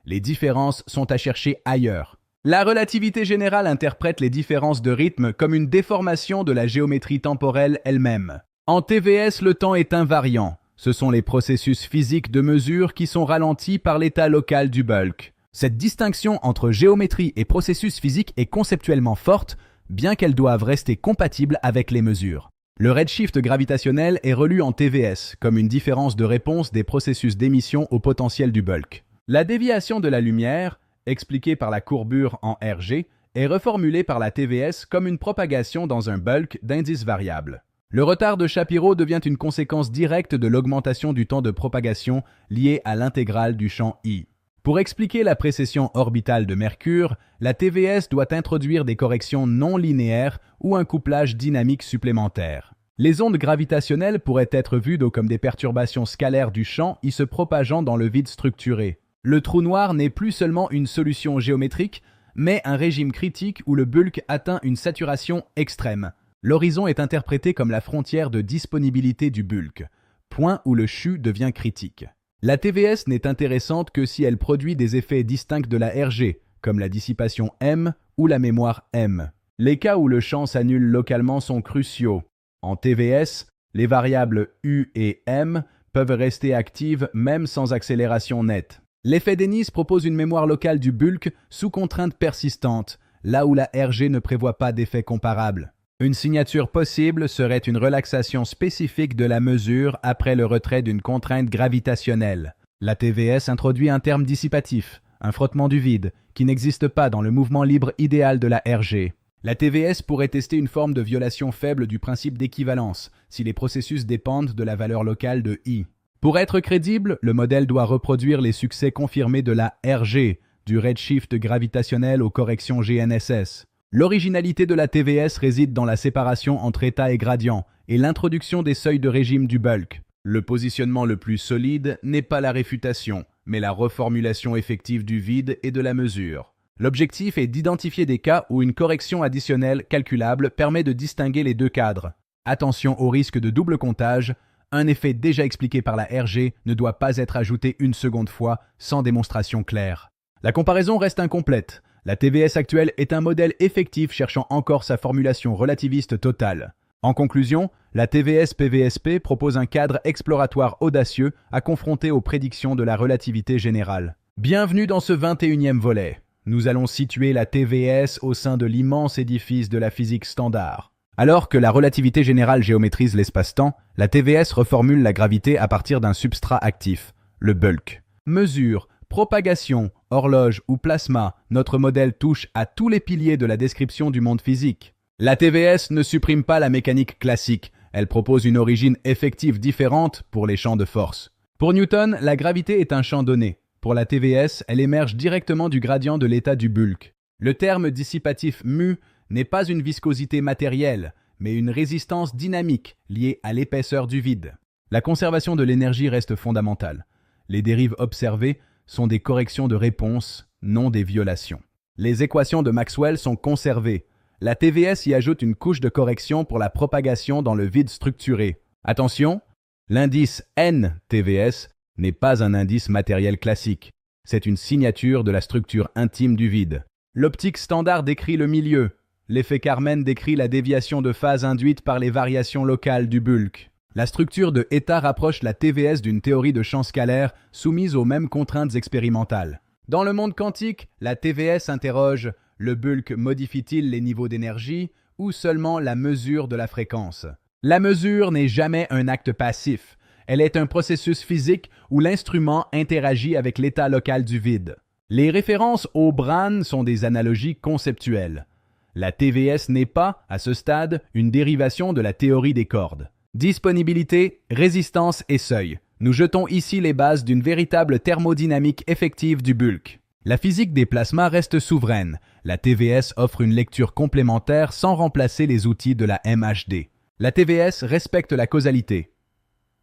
Les différences sont à chercher ailleurs. La relativité générale interprète les différences de rythme comme une déformation de la géométrie temporelle elle-même. En TVS, le temps est invariant. Ce sont les processus physiques de mesure qui sont ralentis par l'état local du bulk. Cette distinction entre géométrie et processus physique est conceptuellement forte, bien qu'elles doivent rester compatibles avec les mesures. Le redshift gravitationnel est relu en TVS comme une différence de réponse des processus d'émission au potentiel du bulk. La déviation de la lumière, expliquée par la courbure en RG, est reformulé par la TVS comme une propagation dans un bulk d'indices variables. Le retard de Shapiro devient une conséquence directe de l'augmentation du temps de propagation liée à l'intégrale du champ I. Pour expliquer la précession orbitale de Mercure, la TVS doit introduire des corrections non linéaires ou un couplage dynamique supplémentaire. Les ondes gravitationnelles pourraient être vues comme des perturbations scalaires du champ y se propageant dans le vide structuré. Le trou noir n'est plus seulement une solution géométrique, mais un régime critique où le bulk atteint une saturation extrême. L'horizon est interprété comme la frontière de disponibilité du bulk, point où le CHU devient critique. La TVS n'est intéressante que si elle produit des effets distincts de la RG, comme la dissipation M ou la mémoire M. Les cas où le champ s'annule localement sont cruciaux. En TVS, les variables U et M peuvent rester actives même sans accélération nette. L'effet Dennis propose une mémoire locale du bulk sous contrainte persistante, là où la RG ne prévoit pas d'effet comparable. Une signature possible serait une relaxation spécifique de la mesure après le retrait d'une contrainte gravitationnelle. La TVS introduit un terme dissipatif, un frottement du vide, qui n'existe pas dans le mouvement libre idéal de la RG. La TVS pourrait tester une forme de violation faible du principe d'équivalence, si les processus dépendent de la valeur locale de I. Pour être crédible, le modèle doit reproduire les succès confirmés de la RG, du redshift gravitationnel aux corrections GNSS. L'originalité de la TVS réside dans la séparation entre état et gradient et l'introduction des seuils de régime du bulk. Le positionnement le plus solide n'est pas la réfutation, mais la reformulation effective du vide et de la mesure. L'objectif est d'identifier des cas où une correction additionnelle calculable permet de distinguer les deux cadres. Attention au risque de double comptage, un effet déjà expliqué par la RG ne doit pas être ajouté une seconde fois sans démonstration claire. La comparaison reste incomplète. La TVS actuelle est un modèle effectif cherchant encore sa formulation relativiste totale. En conclusion, la TVS-PVSP propose un cadre exploratoire audacieux à confronter aux prédictions de la relativité générale. Bienvenue dans ce 21e volet. Nous allons situer la TVS au sein de l'immense édifice de la physique standard. Alors que la relativité générale géométrise l'espace-temps, la TVS reformule la gravité à partir d'un substrat actif, le bulk. Mesure, propagation, horloge ou plasma, notre modèle touche à tous les piliers de la description du monde physique. La TVS ne supprime pas la mécanique classique, elle propose une origine effective différente pour les champs de force. Pour Newton, la gravité est un champ donné. Pour la TVS, elle émerge directement du gradient de l'état du bulk. Le terme dissipatif mu n'est pas une viscosité matérielle, mais une résistance dynamique liée à l'épaisseur du vide. La conservation de l'énergie reste fondamentale. Les dérives observées sont des corrections de réponse, non des violations. Les équations de Maxwell sont conservées. La TVS y ajoute une couche de correction pour la propagation dans le vide structuré. Attention, l'indice N-TVS n'est pas un indice matériel classique. C'est une signature de la structure intime du vide. L'optique standard décrit le milieu. L'effet Carmen décrit la déviation de phase induite par les variations locales du bulk. La structure de état rapproche la TVS d'une théorie de champ scalaire soumise aux mêmes contraintes expérimentales. Dans le monde quantique, la TVS interroge « le bulk modifie-t-il les niveaux d'énergie ou seulement la mesure de la fréquence ?» La mesure n'est jamais un acte passif. Elle est un processus physique où l'instrument interagit avec l'état local du vide. Les références au Brane sont des analogies conceptuelles. La TVS n'est pas, à ce stade, une dérivation de la théorie des cordes. Disponibilité, résistance et seuil. Nous jetons ici les bases d'une véritable thermodynamique effective du bulk. La physique des plasmas reste souveraine. La TVS offre une lecture complémentaire sans remplacer les outils de la MHD. La TVS respecte la causalité.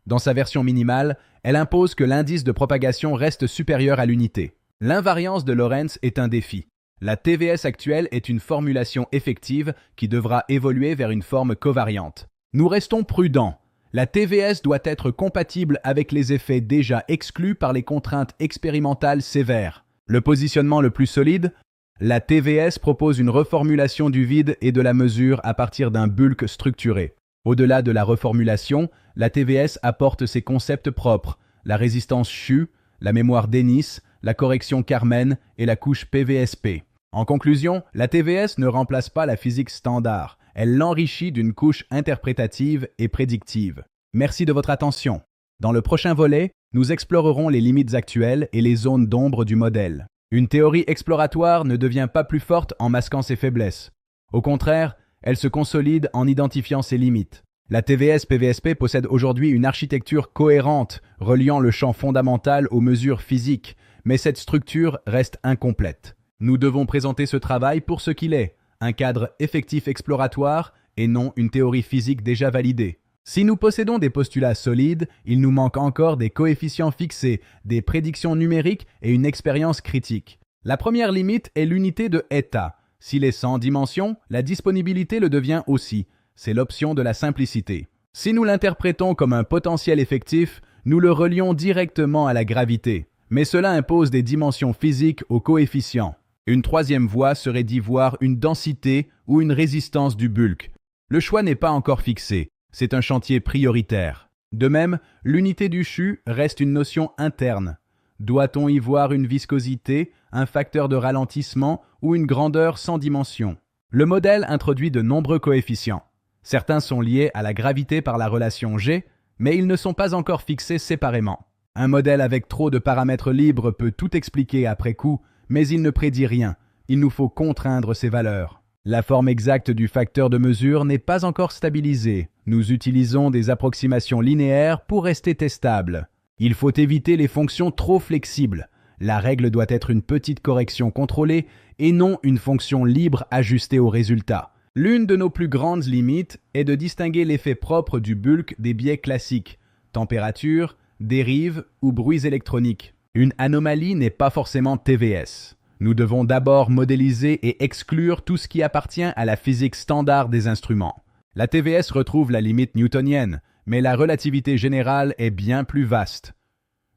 Dans sa version minimale, elle impose que l'indice de propagation reste supérieur à l'unité. L'invariance de Lorentz est un défi. La TVS actuelle est une formulation effective qui devra évoluer vers une forme covariante. Nous restons prudents. La TVS doit être compatible avec les effets déjà exclus par les contraintes expérimentales sévères. Le positionnement le plus solide, la TVS propose une reformulation du vide et de la mesure à partir d'un bulk structuré. Au-delà de la reformulation, la TVS apporte ses concepts propres, la résistance CHU, la mémoire Dennis, la correction Carmen et la couche PVSP. En conclusion, la TVS ne remplace pas la physique standard, elle l'enrichit d'une couche interprétative et prédictive. Merci de votre attention. Dans le prochain volet, nous explorerons les limites actuelles et les zones d'ombre du modèle. Une théorie exploratoire ne devient pas plus forte en masquant ses faiblesses. Au contraire, elle se consolide en identifiant ses limites. La TVS-PVSP possède aujourd'hui une architecture cohérente, reliant le champ fondamental aux mesures physiques, mais cette structure reste incomplète. Nous devons présenter ce travail pour ce qu'il est, un cadre effectif exploratoire et non une théorie physique déjà validée. Si nous possédons des postulats solides, il nous manque encore des coefficients fixés, des prédictions numériques et une expérience critique. La première limite est l'unité de état. S'il est sans dimension, la disponibilité le devient aussi. C'est l'option de la simplicité. Si nous l'interprétons comme un potentiel effectif, nous le relions directement à la gravité. Mais cela impose des dimensions physiques aux coefficients. Une troisième voie serait d'y voir une densité ou une résistance du bulk. Le choix n'est pas encore fixé. C'est un chantier prioritaire. De même, l'unité du CHU reste une notion interne. Doit-on y voir une viscosité, un facteur de ralentissement ou une grandeur sans dimension? Le modèle introduit de nombreux coefficients. Certains sont liés à la gravité par la relation G, mais ils ne sont pas encore fixés séparément. Un modèle avec trop de paramètres libres peut tout expliquer après coup, mais il ne prédit rien. Il nous faut contraindre ces valeurs. La forme exacte du facteur de mesure n'est pas encore stabilisée. Nous utilisons des approximations linéaires pour rester testables. Il faut éviter les fonctions trop flexibles. La règle doit être une petite correction contrôlée et non une fonction libre ajustée au résultat. L'une de nos plus grandes limites est de distinguer l'effet propre du bulk des biais classiques, température, dérive ou bruits électroniques. Une anomalie n'est pas forcément TVS. Nous devons d'abord modéliser et exclure tout ce qui appartient à la physique standard des instruments. La TVS retrouve la limite newtonienne, mais la relativité générale est bien plus vaste.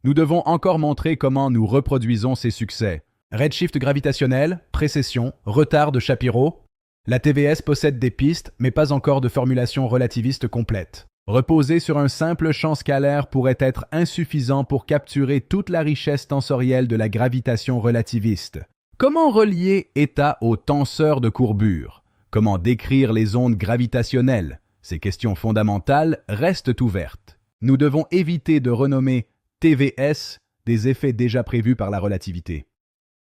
Nous devons encore montrer comment nous reproduisons ces succès. Redshift gravitationnel, précession, retard de Shapiro. La TVS possède des pistes, mais pas encore de formulation relativiste complète. Reposer sur un simple champ scalaire pourrait être insuffisant pour capturer toute la richesse tensorielle de la gravitation relativiste. Comment relier état au tenseur de courbure? Comment décrire les ondes gravitationnelles? Ces questions fondamentales restent ouvertes. Nous devons éviter de renommer TVS des effets déjà prévus par la relativité.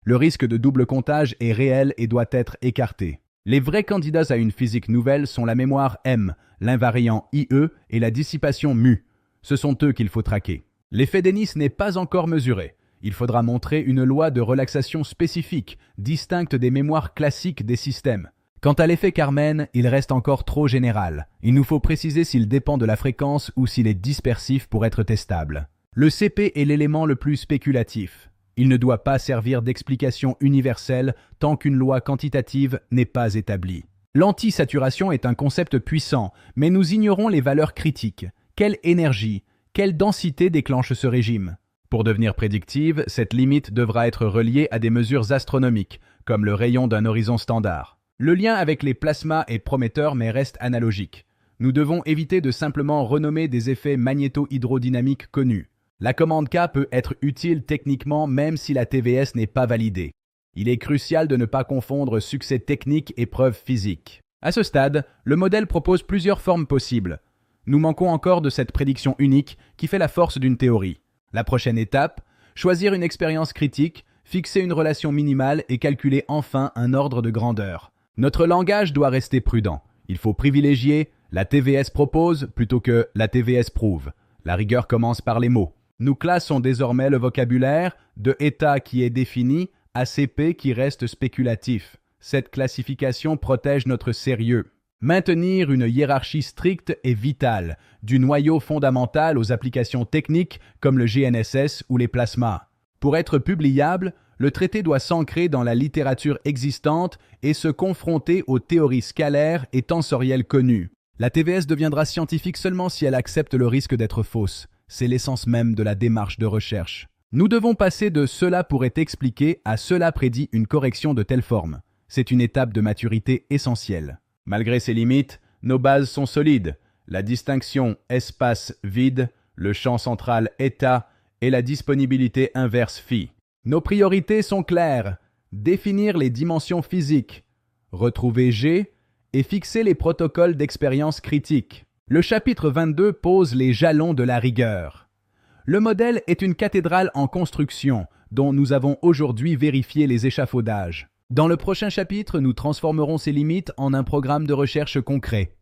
Le risque de double comptage est réel et doit être écarté. Les vrais candidats à une physique nouvelle sont la mémoire M, l'invariant IE et la dissipation mu. Ce sont eux qu'il faut traquer. L'effet Dennis n'est pas encore mesuré. Il faudra montrer une loi de relaxation spécifique, distincte des mémoires classiques des systèmes. Quant à l'effet Carmen, il reste encore trop général. Il nous faut préciser s'il dépend de la fréquence ou s'il est dispersif pour être testable. Le CP est l'élément le plus spéculatif. Il ne doit pas servir d'explication universelle tant qu'une loi quantitative n'est pas établie. L'antisaturation est un concept puissant, mais nous ignorons les valeurs critiques. Quelle énergie, quelle densité déclenche ce régime? Pour devenir prédictive, cette limite devra être reliée à des mesures astronomiques, comme le rayon d'un horizon standard. Le lien avec les plasmas est prometteur mais reste analogique. Nous devons éviter de simplement renommer des effets magnéto-hydrodynamiques connus. La commande K peut être utile techniquement même si la TVS n'est pas validée. Il est crucial de ne pas confondre succès technique et preuve physique. À ce stade, le modèle propose plusieurs formes possibles. Nous manquons encore de cette prédiction unique qui fait la force d'une théorie. La prochaine étape, choisir une expérience critique, fixer une relation minimale et calculer enfin un ordre de grandeur. Notre langage doit rester prudent. Il faut privilégier la TVS propose plutôt que la TVS prouve. La rigueur commence par les mots. Nous classons désormais le vocabulaire de état qui est défini à CP qui reste spéculatif. Cette classification protège notre sérieux. Maintenir une hiérarchie stricte est vital, du noyau fondamental aux applications techniques comme le GNSS ou les plasmas. Pour être publiable, le traité doit s'ancrer dans la littérature existante et se confronter aux théories scalaires et tensorielles connues. La TVS deviendra scientifique seulement si elle accepte le risque d'être fausse. C'est l'essence même de la démarche de recherche. Nous devons passer de « cela pourrait expliquer » à « cela prédit une correction de telle forme ». C'est une étape de maturité essentielle. Malgré ses limites, nos bases sont solides. La distinction espace-vide, le champ central état et la disponibilité inverse phi. Nos priorités sont claires. Définir les dimensions physiques, retrouver G et fixer les protocoles d'expérience critique. Le chapitre 22 pose les jalons de la rigueur. Le modèle est une cathédrale en construction, dont nous avons aujourd'hui vérifié les échafaudages. Dans le prochain chapitre, nous transformerons ces limites en un programme de recherche concret.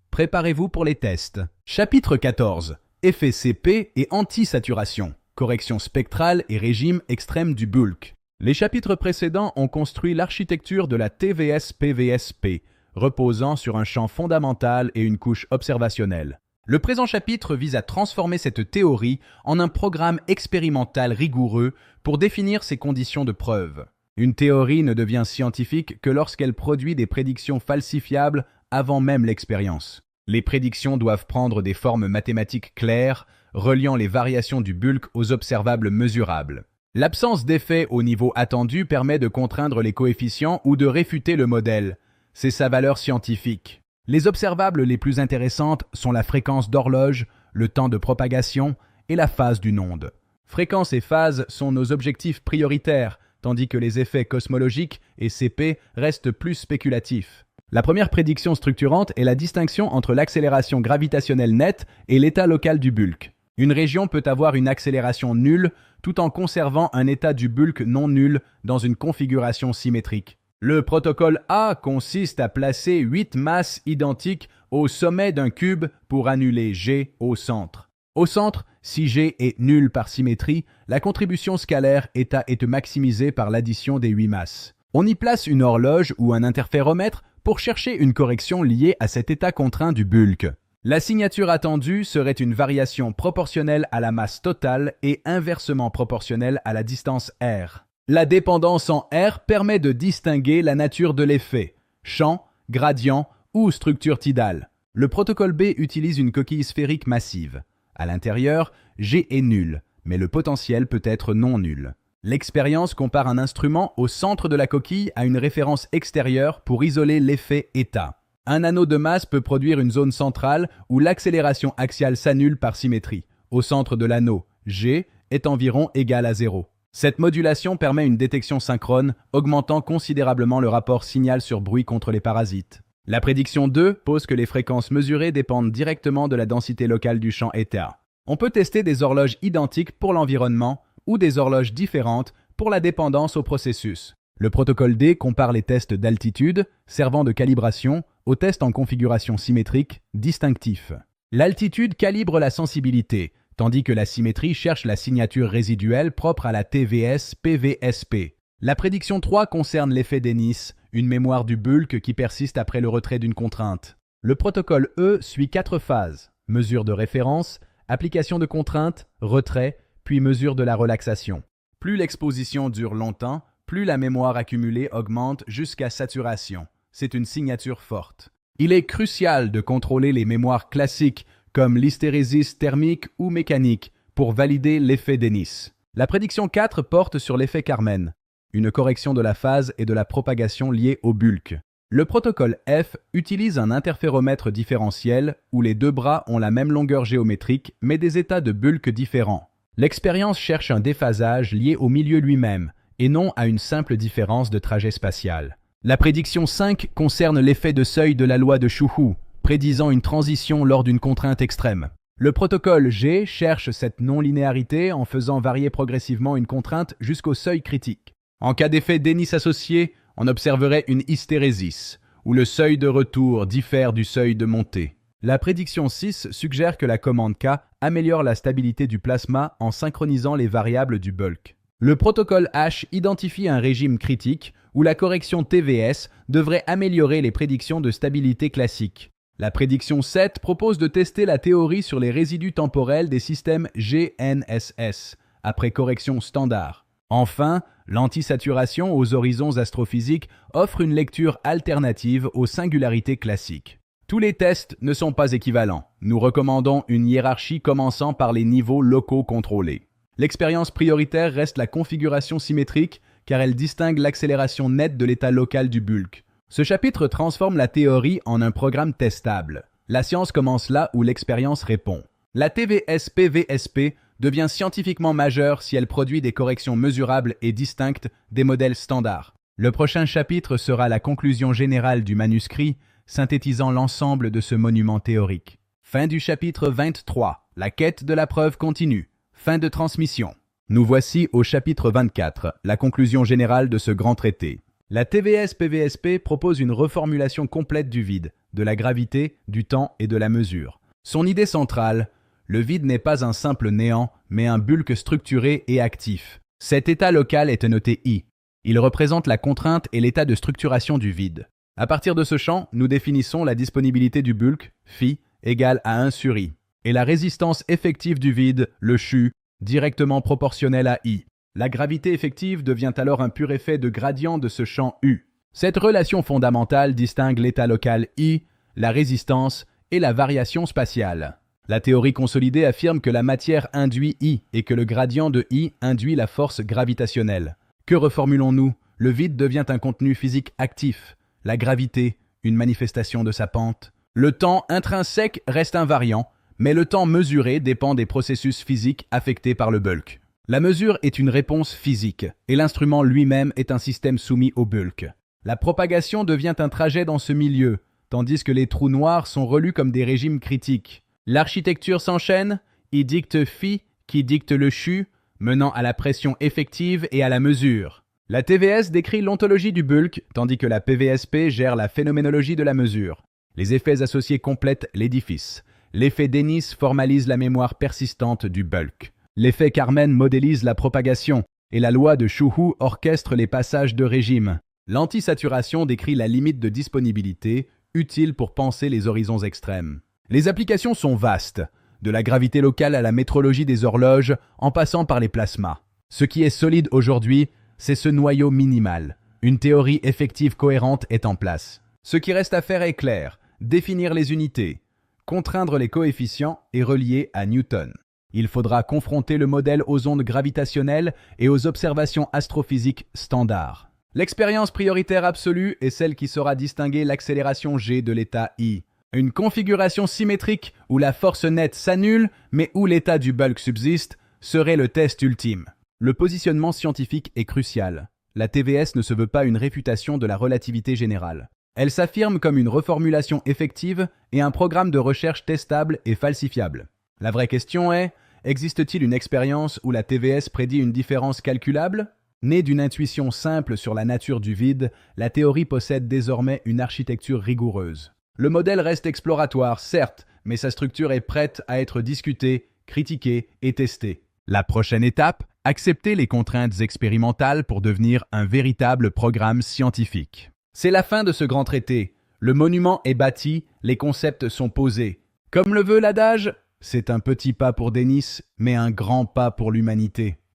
Préparez-vous pour les tests. Chapitre 14. Effet CP et anti-saturation. Correction spectrale et régime extrême du bulk. Les chapitres précédents ont construit l'architecture de la TVS-PVSP, reposant sur un champ fondamental et une couche observationnelle. Le présent chapitre vise à transformer cette théorie en un programme expérimental rigoureux pour définir ses conditions de preuve. Une théorie ne devient scientifique que lorsqu'elle produit des prédictions falsifiables avant même l'expérience. Les prédictions doivent prendre des formes mathématiques claires, reliant les variations du bulk aux observables mesurables. L'absence d'effet au niveau attendu permet de contraindre les coefficients ou de réfuter le modèle. C'est sa valeur scientifique. Les observables les plus intéressantes sont la fréquence d'horloge, le temps de propagation et la phase d'une onde. Fréquence et phase sont nos objectifs prioritaires, tandis que les effets cosmologiques et CP restent plus spéculatifs. La première prédiction structurante est la distinction entre l'accélération gravitationnelle nette et l'état local du bulk. Une région peut avoir une accélération nulle tout en conservant un état du bulk non nul dans une configuration symétrique. Le protocole A consiste à placer 8 masses identiques au sommet d'un cube pour annuler G au centre. Au centre, si G est nul par symétrie, la contribution scalaire état est maximisée par l'addition des 8 masses. On y place une horloge ou un interféromètre pour chercher une correction liée à cet état contraint du bulk. La signature attendue serait une variation proportionnelle à la masse totale et inversement proportionnelle à la distance R. La dépendance en R permet de distinguer la nature de l'effet, champ, gradient ou structure tidale. Le protocole B utilise une coquille sphérique massive. À l'intérieur, G est nul, mais le potentiel peut être non nul. L'expérience compare un instrument au centre de la coquille à une référence extérieure pour isoler l'effet état. Un anneau de masse peut produire une zone centrale où l'accélération axiale s'annule par symétrie. Au centre de l'anneau, G est environ égal à 0. Cette modulation permet une détection synchrone, augmentant considérablement le rapport signal sur bruit contre les parasites. La prédiction 2 pose que les fréquences mesurées dépendent directement de la densité locale du champ état. On peut tester des horloges identiques pour l'environnement ou des horloges différentes pour la dépendance au processus. Le protocole D compare les tests d'altitude, servant de calibration, aux tests en configuration symétrique, distinctifs. L'altitude calibre la sensibilité, tandis que la symétrie cherche la signature résiduelle propre à la TVS-PVSP. La prédiction 3 concerne l'effet Dennis, une mémoire du bulk qui persiste après le retrait d'une contrainte. Le protocole E suit 4 phases: mesure de référence, application de contrainte, retrait, puis mesure de la relaxation. Plus l'exposition dure longtemps, plus la mémoire accumulée augmente jusqu'à saturation. C'est une signature forte. Il est crucial de contrôler les mémoires classiques comme l'hystérésis thermique ou mécanique pour valider l'effet Dennis. La prédiction 4 porte sur l'effet Carmen, une correction de la phase et de la propagation liée au bulk. Le protocole F utilise un interféromètre différentiel où les deux bras ont la même longueur géométrique mais des états de bulk différents. L'expérience cherche un déphasage lié au milieu lui-même et non à une simple différence de trajet spatial. La prédiction 5 concerne l'effet de seuil de la loi de Shuhu, prédisant une transition lors d'une contrainte extrême. Le protocole G cherche cette non-linéarité en faisant varier progressivement une contrainte jusqu'au seuil critique. En cas d'effet Dennis associé, on observerait une hystérésis, où le seuil de retour diffère du seuil de montée. La prédiction 6 suggère que la commande K améliore la stabilité du plasma en synchronisant les variables du bulk. Le protocole H identifie un régime critique où la correction TVS devrait améliorer les prédictions de stabilité classiques. La prédiction 7 propose de tester la théorie sur les résidus temporels des systèmes GNSS, après correction standard. Enfin, l'antisaturation aux horizons astrophysiques offre une lecture alternative aux singularités classiques. Tous les tests ne sont pas équivalents. Nous recommandons une hiérarchie commençant par les niveaux locaux contrôlés. L'expérience prioritaire reste la configuration symétrique car elle distingue l'accélération nette de l'état local du bulk. Ce chapitre transforme la théorie en un programme testable. La science commence là où l'expérience répond. La TVS-PVSP devient scientifiquement majeure si elle produit des corrections mesurables et distinctes des modèles standards. Le prochain chapitre sera la conclusion générale du manuscrit, synthétisant l'ensemble de ce monument théorique. Fin du chapitre 23. La quête de la preuve continue. Fin de transmission. Nous voici au chapitre 24, la conclusion générale de ce grand traité. La TVS-PVSP propose une reformulation complète du vide, de la gravité, du temps et de la mesure. Son idée centrale, le vide n'est pas un simple néant, mais un bulk structuré et actif. Cet état local est noté I. Il représente la contrainte et l'état de structuration du vide. À partir de ce champ, nous définissons la disponibilité du bulk, phi, égale à 1 sur I, et la résistance effective du vide, le CHU, directement proportionnelle à I. La gravité effective devient alors un pur effet de gradient de ce champ U. Cette relation fondamentale distingue l'état local I, la résistance et la variation spatiale. La théorie consolidée affirme que la matière induit I et que le gradient de I induit la force gravitationnelle. Que reformulons-nous? Le vide devient un contenu physique actif. La gravité, une manifestation de sa pente. Le temps intrinsèque reste invariant, mais le temps mesuré dépend des processus physiques affectés par le bulk. La mesure est une réponse physique, et l'instrument lui-même est un système soumis au bulk. La propagation devient un trajet dans ce milieu, tandis que les trous noirs sont relus comme des régimes critiques. L'architecture s'enchaîne, I dicte phi, qui dicte le CHU, menant à la pression effective et à la mesure. La TVS décrit l'ontologie du bulk, tandis que la PVSP gère la phénoménologie de la mesure. Les effets associés complètent l'édifice. L'effet Dennis formalise la mémoire persistante du bulk. L'effet Carmen modélise la propagation, et la loi de Shuhu orchestre les passages de régime. L'antisaturation décrit la limite de disponibilité, utile pour penser les horizons extrêmes. Les applications sont vastes, de la gravité locale à la métrologie des horloges, en passant par les plasmas. Ce qui est solide aujourd'hui, c'est ce noyau minimal. Une théorie effective cohérente est en place. Ce qui reste à faire est clair, définir les unités, contraindre les coefficients et relier à Newton. Il faudra confronter le modèle aux ondes gravitationnelles et aux observations astrophysiques standards. L'expérience prioritaire absolue est celle qui saura distinguer l'accélération G de l'état I. Une configuration symétrique où la force nette s'annule, mais où l'état du bulk subsiste, serait le test ultime. Le positionnement scientifique est crucial. La TVS ne se veut pas une réfutation de la relativité générale. Elle s'affirme comme une reformulation effective et un programme de recherche testable et falsifiable. La vraie question est, existe-t-il une expérience où la TVS prédit une différence calculable? Née d'une intuition simple sur la nature du vide, la théorie possède désormais une architecture rigoureuse. Le modèle reste exploratoire, certes, mais sa structure est prête à être discutée, critiquée et testée. La prochaine étape, accepter les contraintes expérimentales pour devenir un véritable programme scientifique. C'est la fin de ce grand traité. Le monument est bâti, les concepts sont posés. Comme le veut l'adage, c'est un petit pas pour Dennis, mais un grand pas pour l'humanité.